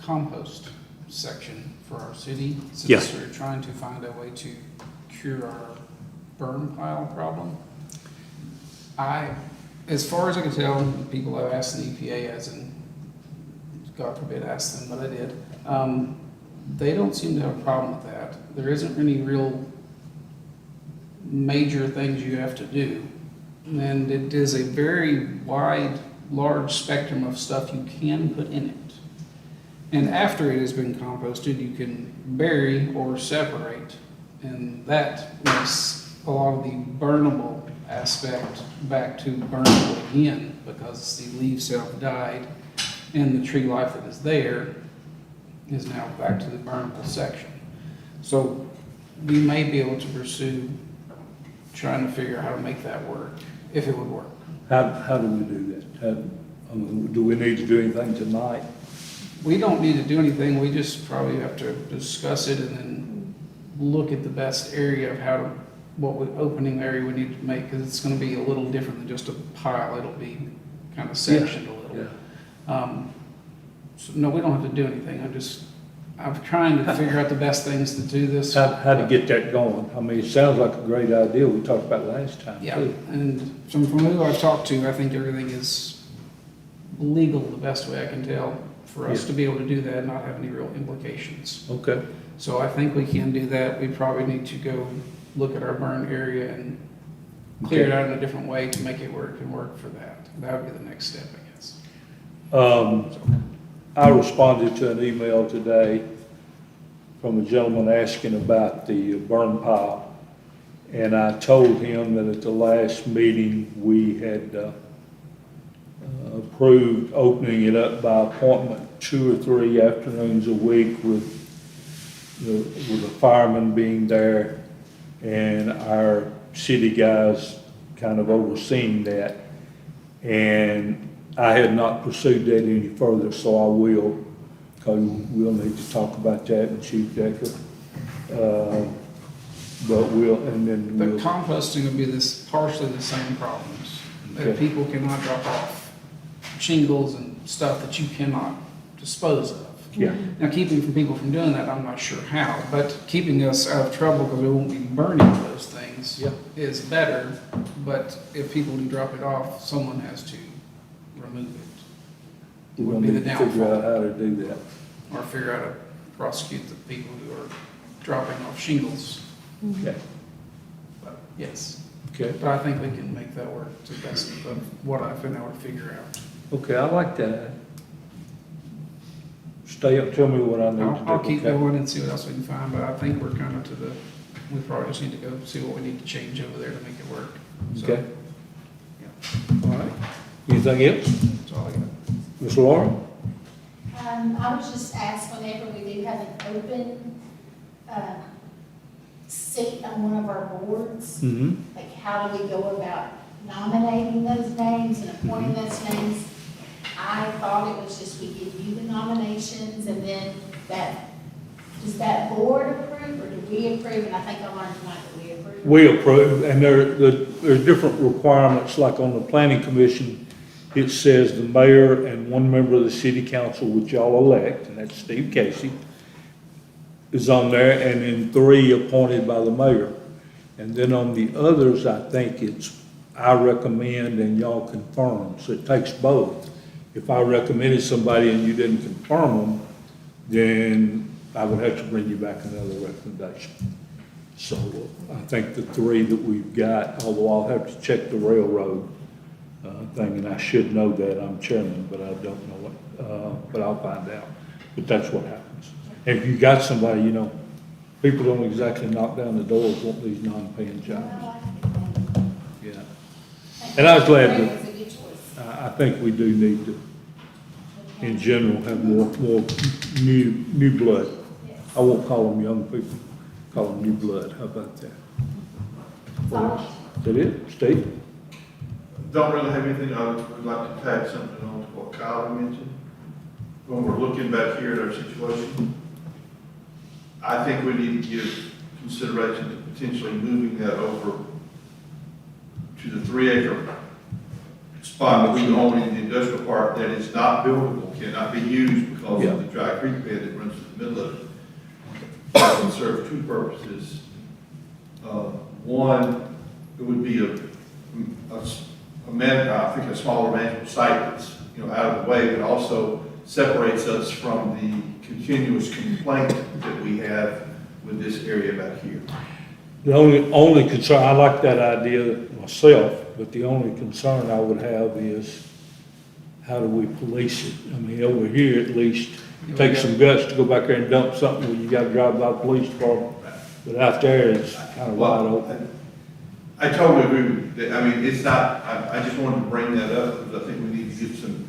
compost section for our city. Yeah. Since we're trying to find a way to cure our burn pile problem. As far as I can tell, people I've asked the EPA, as in, God forbid, ask them, but I did. They don't seem to have a problem with that. There isn't any real major things you have to do. And it is a very wide, large spectrum of stuff you can put in it. And after it has been composted, you can bury or separate. And that makes a lot of the burnable aspect back to burnable again, because the leaves have died and the tree life that is there is now back to the burnable section. So we may be able to pursue trying to figure out how to make that work, if it would work. How do we do that? Do we need to do anything tonight? We don't need to do anything, we just probably have to discuss it and then look at the best area of how to, opening area we need to make, because it's gonna be a little different than just a pile, it'll be kind of sectioned a little. So no, we don't have to do anything, I'm trying to figure out the best things to do this. How to get that going? I mean, it sounds like a great idea. We talked about it last time, Yeah, too. and from who I've talked to, I think everything is legal the best way I can tell for us Yeah. to be able to do that and not have any real implications. Okay. So I think we can do that. We probably need to go look at our burn area and clear it out in a different way to make it work and work for that. That would be the next step, I guess. I responded to an email today from a gentleman asking about the burn pile. And I told him that at the last meeting, we had approved opening it up by appointment 2 or 3 afternoons a week with with the firemen being there and our city guys kind of overseeing that. And I had not pursued that any further, so I will, because we'll need to talk about that in Chief Decker. But and then The we'll. composting will be partially the same problems. That Okay. people cannot drop off shingles and stuff that you cannot dispose of. Yeah. Now, keeping people from doing that, I'm not sure how, but keeping us out of trouble because we won't be burning those things Yeah. is better. But if people do drop it off, someone has to remove it. We'll Would be the need to figure downfall. out how to do that. Or figure out how to prosecute the people who are dropping off shingles. Okay. But yes, Okay. but I think we can make that work to the best of what I've been able to figure out. Okay, I like that. Stay up, tell me what I need to do. I'll keep okay? going and see what else we can find, but I think we're kind of we probably just need to go see what we need to change over there to make it work. So, Okay. yeah, All right. Anything else? that's all I got. Ms. Laura? I was just asked whenever we do have an open, seat on one of our boards, Mm-hmm. like how do we go about nominating those names and appointing those names? I thought it was just we give you the nominations and then does that board approve or do we approve? And I think I learned tonight that we approve. We approve, and there's different requirements, like on the planning commission, it says the mayor and one member of the city council, which y'all elect, and that's Steve Casey, is on there, and then 3 appointed by the mayor. And then on the others, I think it's, I recommend and y'all confirm, so it takes both. If I recommended somebody and you didn't confirm them, then I would have to bring you back another recommendation. So I think the 3 that we've got, although I'll have to check the railroad thing, and I should know that, I'm chairman, but I don't know it, but I'll find out. But that's what happens. And if you got somebody, people don't exactly knock down the doors, want these non-paying jobs. Yeah. And I was glad that, It's a good choice. I think we do need to, in general, have more new blood. I won't call them young people, call them new blood. How about that? Is that it, Steve? Don't really have anything, I would like to tag something on to what Kyle mentioned. When we're looking back here at our situation, I think we need to give consideration to potentially moving that over to the 3-acre spot that we own in the industrial park that is not buildable, cannot be used because of the dry creek bed that runs through the middle of it. That would serve 2 purposes. One, it would be I think a smaller manageable site that's, out of the way, but also separates us from the continuous complaint that we have with this area back here. The only concern, I like that idea myself, but the only concern I would have is how do we police it? I mean, over here at least, it takes some guts to go back there and dump something where you gotta drive by the police department. But out there, it's kind of wide open. I totally agree with that. I mean, it's not, I just wanted to bring that up because I think we need to get some,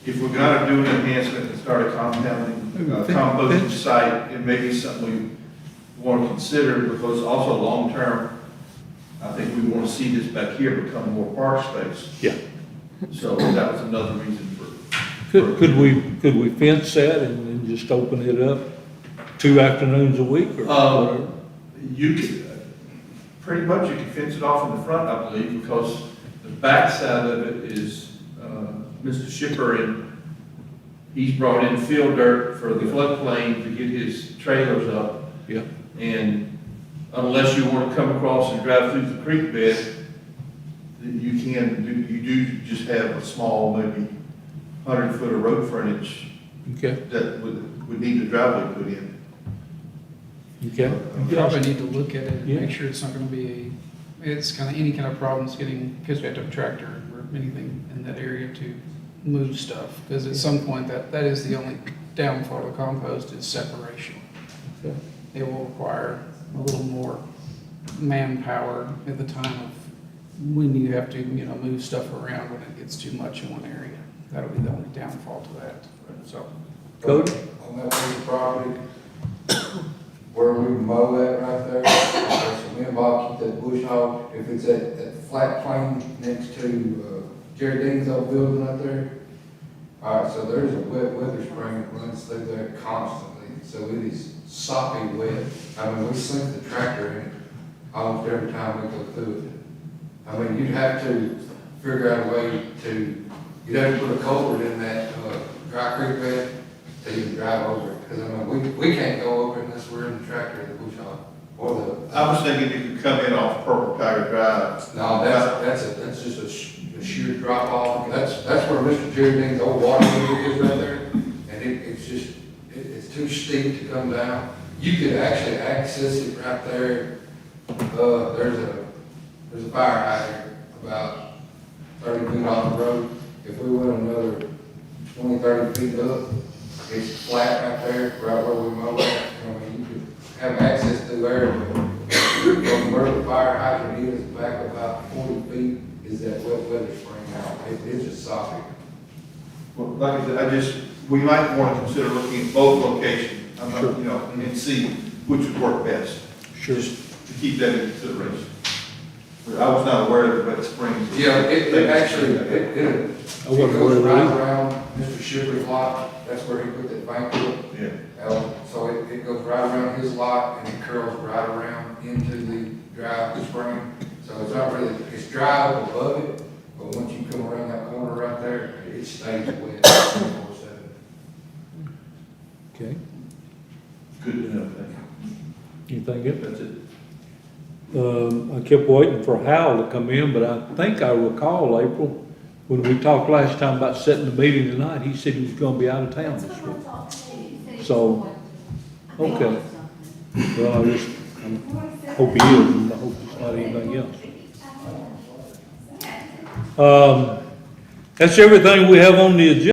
if we're gonna do an enhancement and start a composting site, it may be something we want to consider because also long-term, I think we want to see this back here become more park space. Yeah. So that was another reason for. Could we fence that and then just open it up 2 afternoons a week or whatever? You could, pretty much you can fence it off in the front, I believe, because the back side of it is, Mr. Shipper, and he's brought in field dirt for the floodplain to get his trailers up. Yeah. And unless you want to come across and drive through the creek bed, you do just have a small, maybe 100-foot of road frontage. Okay. That would need the driveway put in. Okay. We probably need to look at it and Yeah. make sure it's not gonna be it's kind of any kind of problems because we have to have a tractor or anything in that area to move stuff. Because at some point, that is the only downfall of compost is separation. Okay. It will require a little more manpower at the time of when you have to, move stuff around when it gets too much in one area. That'll be the only downfall to that, so. Cody? On that piece of property, where we mow that right there. So me and Bob keep that bush hog. If it's at flat plain next to Jerry Dean's old building right there. All right, so there's a wet weather spring that runs through there constantly, so it is soppy wet. I mean, we sink the tractor in it almost every time we go through it. I mean, you'd have to figure out a way you'd have to put a culvert in that dry creek bed so you can drive over it. Because I mean, we can't go over it unless we're in the tractor or the bush hog or the. I was thinking you could come in off Purple Tiger Drive. No, that's just a sheer drop off. That's where Mr. Jerry Dean's old water meter is right there. And it's too steep to come down. You could actually access it right there. There's a fire hydrant about 30 feet off the road. If we went another 20, 30 feet up, it's flat right there, right where we mow it. I mean, you could have access through there, but from where the fire hydrant is, back about 40 feet, is that wet weather spring out. It's just soppy. Well, like I said, we might want to consider looking at both locations, and see which would work best. Sure. Just to keep that in consideration. But I was not aware of the wet springs. Yeah, it actually wasn't goes aware of right that. around Mr. Shipley's lot. That's where he put that bank up. Yeah. So it goes right around his lot and it curls right around into the dry spring. So it's not really, it's dry up above it, but once you come around that corner right there, it stays wet 24/7. Okay. Good to know, thank you. Anything else? That's it. I kept waiting for Hal to come in, but I think I recall, April, when we talked last time about setting the meeting tonight, he said he was gonna be out of town this week. So, okay. Well, I hope he is, and I hope it's not anything else. That's everything we have on the agenda.